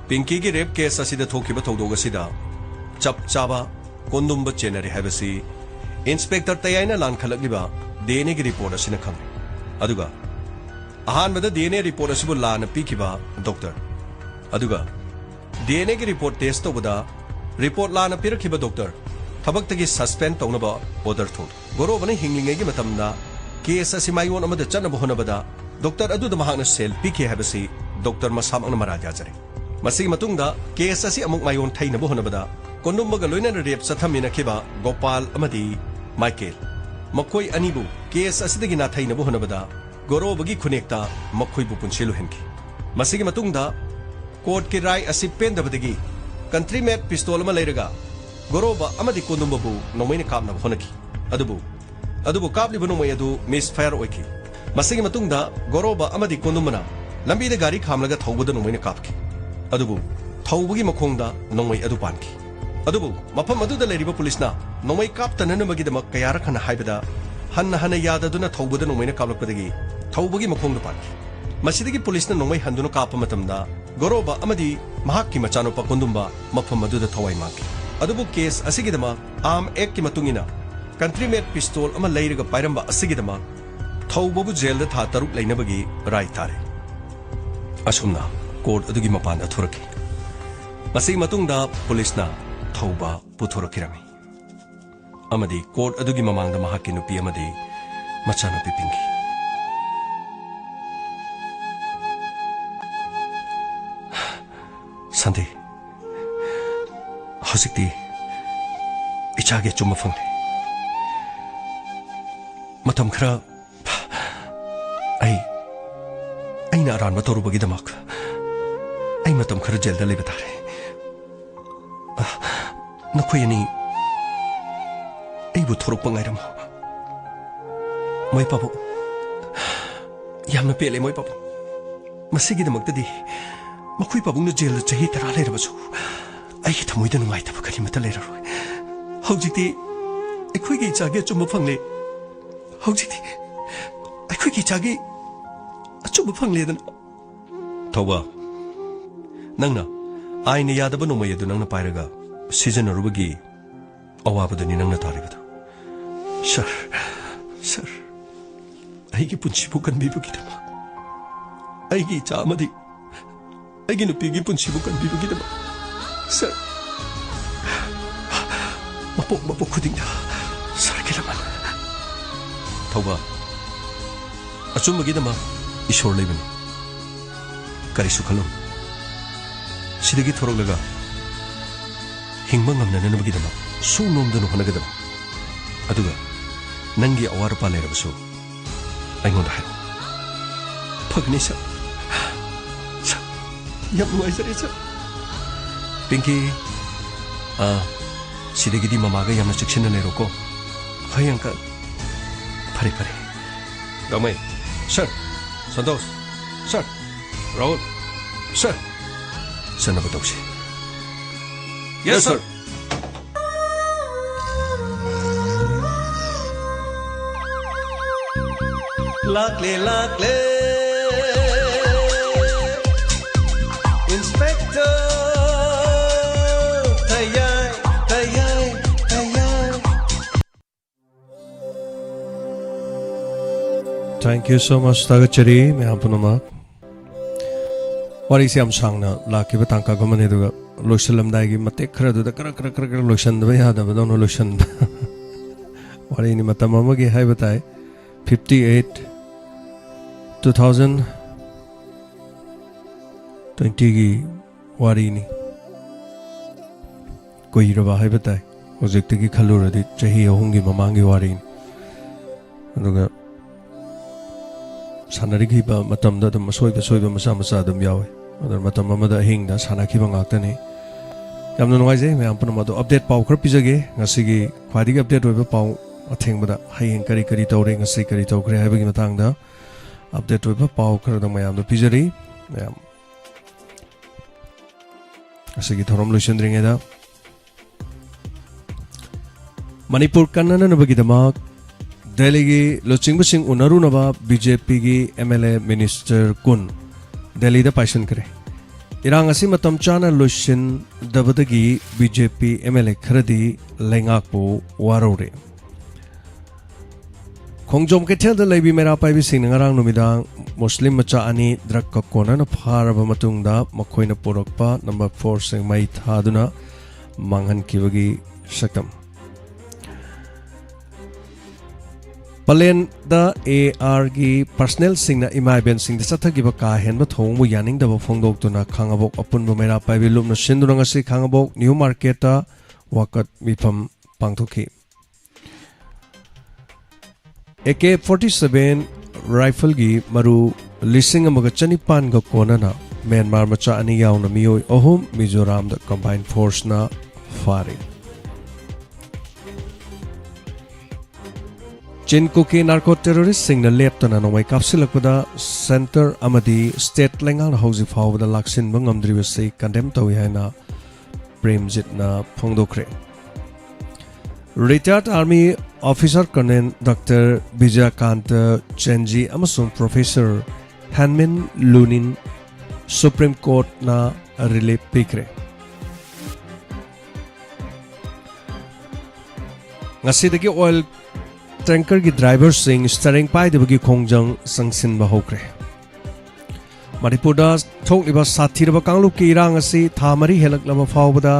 ꯄꯤꯡꯀꯤꯒꯤ ꯔꯦꯞ ꯀꯦꯁ ꯑꯁꯤꯗ ꯊꯣꯛꯈꯤꯕ ꯊꯧꯗꯣꯛ ꯑꯁꯤꯗ ꯆꯞ ꯆꯥꯕ ꯀꯣꯟꯗꯨꯝꯕ ꯆꯦꯟꯅꯔꯦ ꯍꯥꯏꯕꯁꯤ ꯏꯟꯁꯄꯦꯛꯇꯔ ꯇꯌꯥꯏꯅ ꯂꯥꯟꯈꯠꯂꯛꯂꯤꯕ ꯗꯤꯑꯦꯟꯑꯦꯒꯤ ꯔꯤꯄꯣꯔꯠ ꯑꯁꯤꯅ ꯈꯪꯂꯦ ꯑꯗꯨꯒ ꯑꯍꯥꯟꯕꯗ ꯗꯤꯑꯦꯟꯑꯦ ꯔꯤꯄꯣꯔꯠ ꯑꯁꯤꯕꯨ ꯂꯥꯟꯅ ꯄꯤꯈꯤꯕ ꯗꯣꯛꯇꯔ ꯑꯗꯨꯒ ꯗꯤꯑꯦꯟꯑꯦꯒꯤ ꯔꯤꯄꯣꯔꯠ ꯇꯦꯁ ꯇꯧꯕꯗ ꯔꯤꯄꯣꯔꯠ ꯂꯥꯟꯅ ꯄꯤꯔꯛꯈꯤꯕ ꯗꯣꯛꯇꯔ ꯊꯕꯛꯇꯒꯤ ꯁꯁꯄꯦꯟ ꯇꯧꯅꯕ ꯑꯣꯔꯗꯔ ꯊꯣꯛꯂꯦ ꯒꯣꯔꯣꯕꯅ ꯍꯤꯡꯂꯤꯉꯩꯒꯤ ꯃꯇꯝꯗ ꯀꯦꯁ ꯑꯁꯤ ꯃꯥꯏꯑꯣꯟ ꯑꯃꯗ ꯆꯠꯅꯕ ꯍꯣꯠꯅꯕꯗ ꯗꯣꯛꯇꯔ ꯑꯗꯨꯗ ꯃꯍꯥꯛꯅ ꯁꯦꯜ ꯄꯤꯈꯤ ꯍꯥꯏꯕꯁꯤ ꯗꯣꯛꯇꯔ ꯃꯁꯥꯃꯛꯅ ꯃꯔꯥ ꯌꯥꯖꯔꯦ ꯃꯁꯤꯒꯤ ꯃꯇꯨꯡꯗ ꯀꯦꯁ ꯑꯁꯤ ꯑꯃꯨꯛ ꯃꯥꯏꯑꯣꯟ ꯊꯩꯅꯕ ꯍꯣꯠꯅꯕꯗ ꯀꯣꯟꯗꯨꯝꯕꯒ ꯂꯣꯏꯅꯅ ꯔꯦꯞ ꯆꯠꯊꯃꯤꯟꯅꯈꯤꯕ ꯒꯣꯄꯥꯜ ꯑꯃꯗꯤ ꯃꯥꯏꯀꯦꯜ ꯃꯈꯣꯏ ꯑꯅꯤꯕꯨ ꯀꯦꯁ ꯑꯁꯤꯗꯒꯤ ꯅꯥꯊꯩꯅꯕ ꯍꯣꯠꯅꯕꯗ ꯒꯣꯔꯣꯕꯒꯤ ꯈꯨꯟꯅꯦꯛꯇ ꯃꯈꯣꯏꯕꯨ ꯄꯨꯟꯁꯤ ꯂꯣꯏꯍꯟꯈꯤ ꯃꯁꯤꯒꯤ ꯃꯇꯨꯡꯗ ꯀꯣꯔꯠꯀꯤ ꯔꯥꯏ ꯑꯁꯤ ꯄꯦꯟꯗꯕꯗꯒꯤ ꯀꯟꯇ꯭ꯔꯤ ꯃꯦꯠ ꯄꯤꯁꯇꯣꯜ ꯑꯃ ꯂꯩꯔꯒ ꯒꯣꯔꯣꯕ ꯑꯃꯗꯤ ꯀꯣꯟꯗꯨꯝꯕꯕꯨ ꯅꯣꯡꯃꯩꯅ ꯀꯥꯞꯅꯕ ꯍꯣꯠꯅꯈꯤ ꯑꯗꯨꯕꯨ ꯀꯥꯞꯂꯤꯕ ꯅꯣꯡꯃꯩ ꯑꯗꯨ ꯃꯤꯁꯐꯥꯌꯔ ꯑꯣꯏꯈꯤ ꯃꯁꯤꯒꯤ ꯃꯇꯨꯡꯗ ꯒꯣꯔꯣꯕ ꯑꯃꯗꯤ ꯀꯣꯟꯗꯨꯝꯕꯅ ꯂꯝꯕꯤꯗ ꯒꯥꯔꯤ ꯈꯥꯝꯂꯒ ꯊꯧꯕꯗ ꯅꯣꯡꯃꯩꯅ ꯀꯥꯞꯈꯤ ꯑꯗꯨꯕꯨ ꯊꯧꯕꯒꯤ ꯃꯈꯣꯡꯗ ꯅꯣꯡꯃꯩ ꯑꯗꯨ ꯄꯥꯟꯈꯤ ꯑꯗꯨꯕꯨ ꯃꯐꯝ ꯑꯗꯨꯗ ꯂꯩꯔꯤꯕ ꯄꯨꯂꯤꯁꯅ ꯅꯣꯡꯃꯩ ꯀꯥꯞꯇꯅꯅꯕꯒꯤꯗꯃꯛ ꯀꯌꯥꯔꯛ ꯍꯟꯅ ꯍꯥꯏꯕꯗ ꯍꯟꯅ ꯌꯥꯗꯗꯨꯅ ꯊꯧꯕꯗ ꯅꯣꯡꯃꯩꯅ ꯀꯥꯞꯂꯛꯄꯗꯒꯤ ꯊꯧꯕꯒꯤ ꯃꯈꯣꯡꯗ ꯄꯥꯟꯈꯤ ꯃꯁꯤꯗꯒꯤ ꯄꯨꯂꯤꯁꯅ ꯅꯣꯡꯃꯩ ꯍꯟꯗꯨꯅ ꯀꯥꯞꯄ ꯃꯇꯝꯗ ꯒꯣꯔꯣꯕ ꯑꯃꯗꯤ ꯃꯍꯥꯛꯀꯤ ꯃꯆꯥꯅꯨꯄꯥ ꯀꯣꯟꯗꯨꯝꯕ ꯃꯐꯝ ꯑꯗꯨꯗ ꯊꯋꯥꯏ ꯃꯥꯡꯈꯤ ꯑꯗꯨꯕꯨ ꯀꯦꯁ ꯑꯁꯤꯒꯤꯗꯃꯛ ꯑꯥꯔꯝ ꯑꯦꯛꯀꯤ ꯃꯇꯨꯡꯏꯟꯅ ꯀꯟꯇ꯭ꯔꯤ ꯃꯦꯠ ꯄꯤꯁꯇꯣꯜ ꯑꯃ ꯂꯩꯔꯒ ꯄꯥꯏꯔꯝꯕ ꯑꯁꯤꯒꯤꯗꯃꯛ ꯊꯧꯕꯕꯨ ꯖꯦꯜꯗ ꯊꯥ 6 ꯂꯩꯅꯕꯒꯤ ꯔꯥꯏ ꯇꯥꯔꯦ ꯑꯁꯨꯝꯅ ꯀꯣꯔꯠ ꯑꯗꯨꯒꯤ ꯃꯄꯥꯟꯗ ꯊꯣꯔꯛꯈꯤ ꯃꯁꯤꯒꯤ ꯃꯇꯨꯡꯗ ꯄꯨꯂꯤꯁꯅ ꯊꯧꯕ ꯄꯨꯊꯣꯔꯛꯈꯤꯔꯝꯃꯤ ꯑꯃꯗꯤ ꯀꯣꯔꯠ ꯑꯗꯨꯒꯤ ꯃꯃꯥꯡꯗ ꯃꯍꯥꯛꯀꯤ ꯅꯨꯄꯤ ꯑꯃꯗꯤ ꯃꯆꯥꯅꯨꯄꯤ ꯄꯤꯡꯈꯤ ꯁꯟꯗꯦ ꯍꯧꯖꯤꯛꯇꯤ 이차게 좀 펑네. 마탐 크라 아이나 아란 마토로 보기다 막 아이 마탐 크라 젤다 레베다레 너코이니 아이부 토록 방아이람 모이 바보 얌나 뺄레 모이 바보 마시기다 먹다디 마코이 바보는 젤다 제히 따라 레르바죠 아이 타모이다 누가이다 바카리 마타 레르로 ꯍꯧꯖꯤꯛꯇꯤ ꯑꯩꯈꯣꯏꯒꯤ ꯏꯆꯥꯒꯤ ꯑꯆꯨꯝꯕ ꯐꯪꯂꯦ ꯍꯧꯖꯤꯛꯇꯤ ꯑꯩꯈꯣꯏꯒꯤ ꯏꯆꯥꯒꯤ ꯑꯆꯨꯝꯕ ꯐꯪꯂꯦꯗꯅ ꯊꯧꯕ ꯅꯪꯅ ꯑꯥꯏꯅ ꯌꯥꯗꯕ ꯅꯣꯡꯃꯩ ꯑꯗꯨ ꯅꯪꯅ ꯄꯥꯏꯔꯒ ꯁꯤꯖꯤꯟꯅꯔꯨꯕꯒꯤ ꯑꯋꯥꯕꯗꯨꯅꯤ ꯅꯪꯅ ꯇꯥꯔꯤꯕꯗꯨ ꯁꯔ ꯑꯩꯒꯤ ꯄꯨꯟꯁꯤꯕꯨ ꯀꯟꯕꯤꯕꯒꯤꯗꯃꯛ ꯑꯩꯒꯤ ꯏꯆꯥ ꯑꯃꯗꯤ ꯑꯩꯒꯤ ꯅꯨꯄꯤꯒꯤ ꯄꯨꯟꯁꯤꯕꯨ ꯀꯟꯕꯤꯕꯒꯤꯗꯃꯛ ꯁꯔ ꯃꯄꯣꯛ ꯈꯨꯗꯤꯡꯗ ꯁꯔꯒꯤꯔꯃꯟ ꯊꯧꯕ ꯑꯆꯨꯝꯕꯒꯤꯗꯃꯛ ꯏꯁꯣꯔ ꯂꯩꯕꯅꯤ ꯀꯔꯤꯁꯨ ꯈꯜꯂꯨ ꯁꯤꯗꯒꯤ ꯊꯣꯔꯛꯂꯒ ꯍꯤꯡꯕ ꯉꯝꯅꯅꯕꯒꯤꯗꯃꯛ ꯁꯨꯅꯣꯝꯗꯅ ꯍꯣꯠꯅꯒꯗꯕ ꯑꯗꯨꯒ ꯅꯪꯒꯤ ꯑꯋꯥꯠ ꯑꯄꯥ ꯂꯩꯔꯕꯁꯨ ꯑꯩꯉꯣꯟꯗ ꯍꯥꯏꯔꯛꯎ ꯐꯒꯅꯤ ꯁꯔ ꯌꯥꯝ ꯅꯨꯡꯉꯥꯏꯖꯔꯦ ꯁꯔ ꯄꯤꯡꯀꯤ सिदेगिदी ममागा यामना चिक्सिना लेरोको हाय अंकल फरे गमई sir Santosh sir Rahul sir sir बताओ यस सर लाकले inspector Thank you so much, Tagachari. मैं आप पुनः वारी से हम सांगना लाके बतांका गमने दुगा लोशन लम्दाएगी मते खरा दुदा कर लोशन दबे याद अब दोनों लोशन वारी नि मत मामा के हाय बताए 58 2020 की वारी नि कोई रवा हाय बताए प्रोजेक्ट की खलू रदी चाहिए होंगी ममांगी वारी दुगा सानरिखिबा मतमदा दम सोइबा मसा दम यावे अदर मतम अमदा हिंगदा सानाखिबा ngaktani yamna nuwaije me ampuna madu update paw khar pijage ngasigi khwadi update oiba paw athengbada hayeng kari tawre ngasi kari tawkre haibagi matangda update oiba paw khar da mayam da pijari asigi thorom loisindringeda Manipur kannana bagidamak Delhi gi lochingbushing unarunaba BJP gi MLA Minister Kun Delhi da paishan kare Irang asi matam chana loishin dabadagi BJP MLA kharadi lengak po warore Khongjom ke thel da leibi mera pai bi sing ngarang numidang Muslim macha ani drak ka kona na pharaba matungda makhoina porakpa number 4 sing mai thaduna manghan kibagi sakam Palen da AR gi personnel sing na imai ben sing da satha gi ba ka hen ba thong mu yaning da ba phongdok tu na khangabok apun ba mera pai bi lum na sindurang asi khangabok new market ta wakat mifam pangthoki AK-47 rifle gi maru lising amaga chanipan ga kona na Myanmar macha ani yaw na miyoi ohum Mizoram da combined force na fari Chin Kuki narco terrorist sing na lep to na nomai kapsilakpada center amadi state lengang hausi fawda laksin bangam dribasi condemn tawi haina premjit na phongdokre Retired Army Officer Colonel Dr. Vijaykant Chenji amasung Professor Hanmin Lunin Supreme Court na relief pikre ngasidagi oil tanker gi driver sing steering pai debagi khongjang sangsin ba hokre Manipur da thokliba sathiraba kanglu ki irang asi thamari helaklama fawbada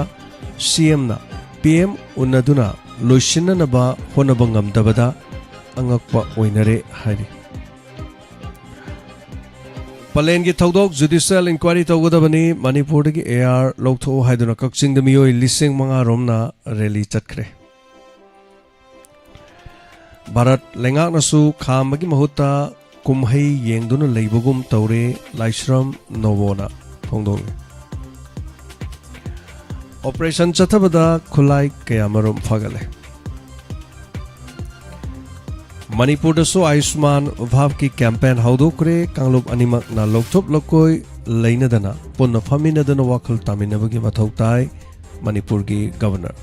CM na PM unaduna loishinanaba honaba ngamdabada angakpa oinare hari Palen gi thodok judicial inquiry tawgadabani Manipur gi AR loktho haiduna kakching da miyoi lising manga romna rally chatkre Bharat lengak nasu khambagi mahuta kumhai yengduna leibugum tawre laishram novona phongdong Operation Chathabada khulai kayamarum phagale Manipur da so Ayushman Bhav ki campaign haudokre kanglup animak na lokthop lokoi leinadana punna phaminadana wakhal taminabagi mathau tai Manipur gi governor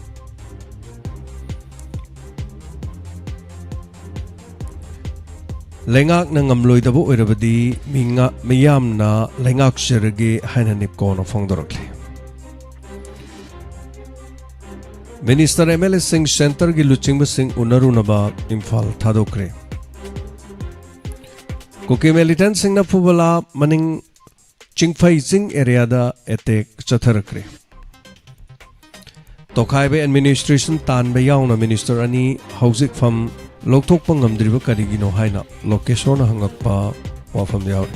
Lengak na ngamloidabo oirabadi minga miyam na lengak sherage haina nipkona phongdorokle Minister MLA Singh Center gi luchingba sing unarunaba Imphal thadokre Kuki militant sing na phubala maning chingphai sing area da attack chatharakre Tokhaibe administration tan ba yauna minister ani hauzik pham lokthokpa ngamdriba karigino haina location hangakpa wafam yaure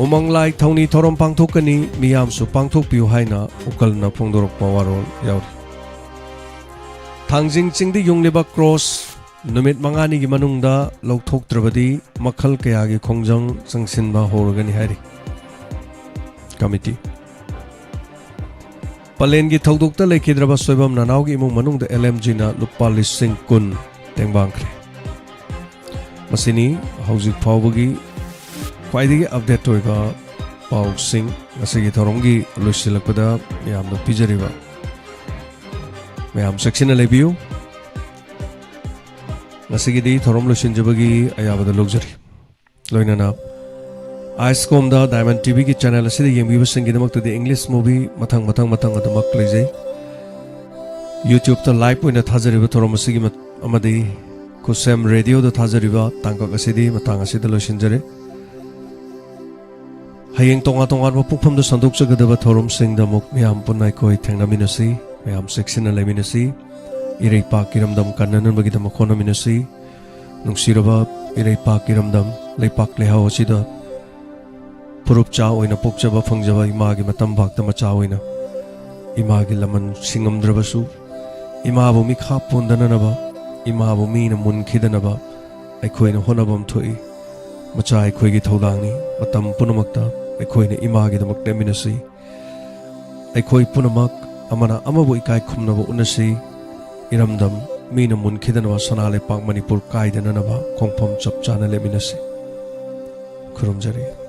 Umanglai thongni thorom pangthokani miyam su pangthokpiu haina ukalna phongdorokpa warol yaure Thangjing chingdi yungliba cross numit mangani gi manungda lokthoktrabadi makhal kaya gi khongjang sangsinba horgani hairi committee Palen gi thodokta lekhidraba soibam nanaw gi imung manungda LMG na lupa lising kun tengbangkre Masini hauzik phawbagi khwaidagi update toiba paw sing ngasigi thorongi loisilakpada yamna pijariba Mayam section na lebiyo Ngasigi di thorom loisinjabagi ayabada luxury loinana Icecom da Diamond TV ki channel asida yengbiba singgidamakta di English movie matang adamak lejai YouTube ta live oina thajariba thorom asigi amadi kusem radio da thajariba tangkak asidi matang asida loisinjare Hayeng tonga ba pukpham da sandokchagadaba thorom singda muk miyam punai koi thengnaminasi Mayam section na leminasi Irei pa kiramdam kananan bagidam khona minasi Nungsiraba irei pa kiramdam leipak lehaw asida Purup cha oina pokjaba phangjaba imagi matam bhakta macha oina Imagi laman singamdrabasu Imabu mikha pondananaba Imabu mina munkidanaba Aikhoina honabam thoi Macha aikhoigi thodangni matam punamakta Aikhoina imagi damak leminasi Aikhoi punamak Amana amabu ikai khumnaba unasi Iramdam mina munkidanaba sanale pak Manipur kaidananaba Khongpham chapchana leminasi Kurumjari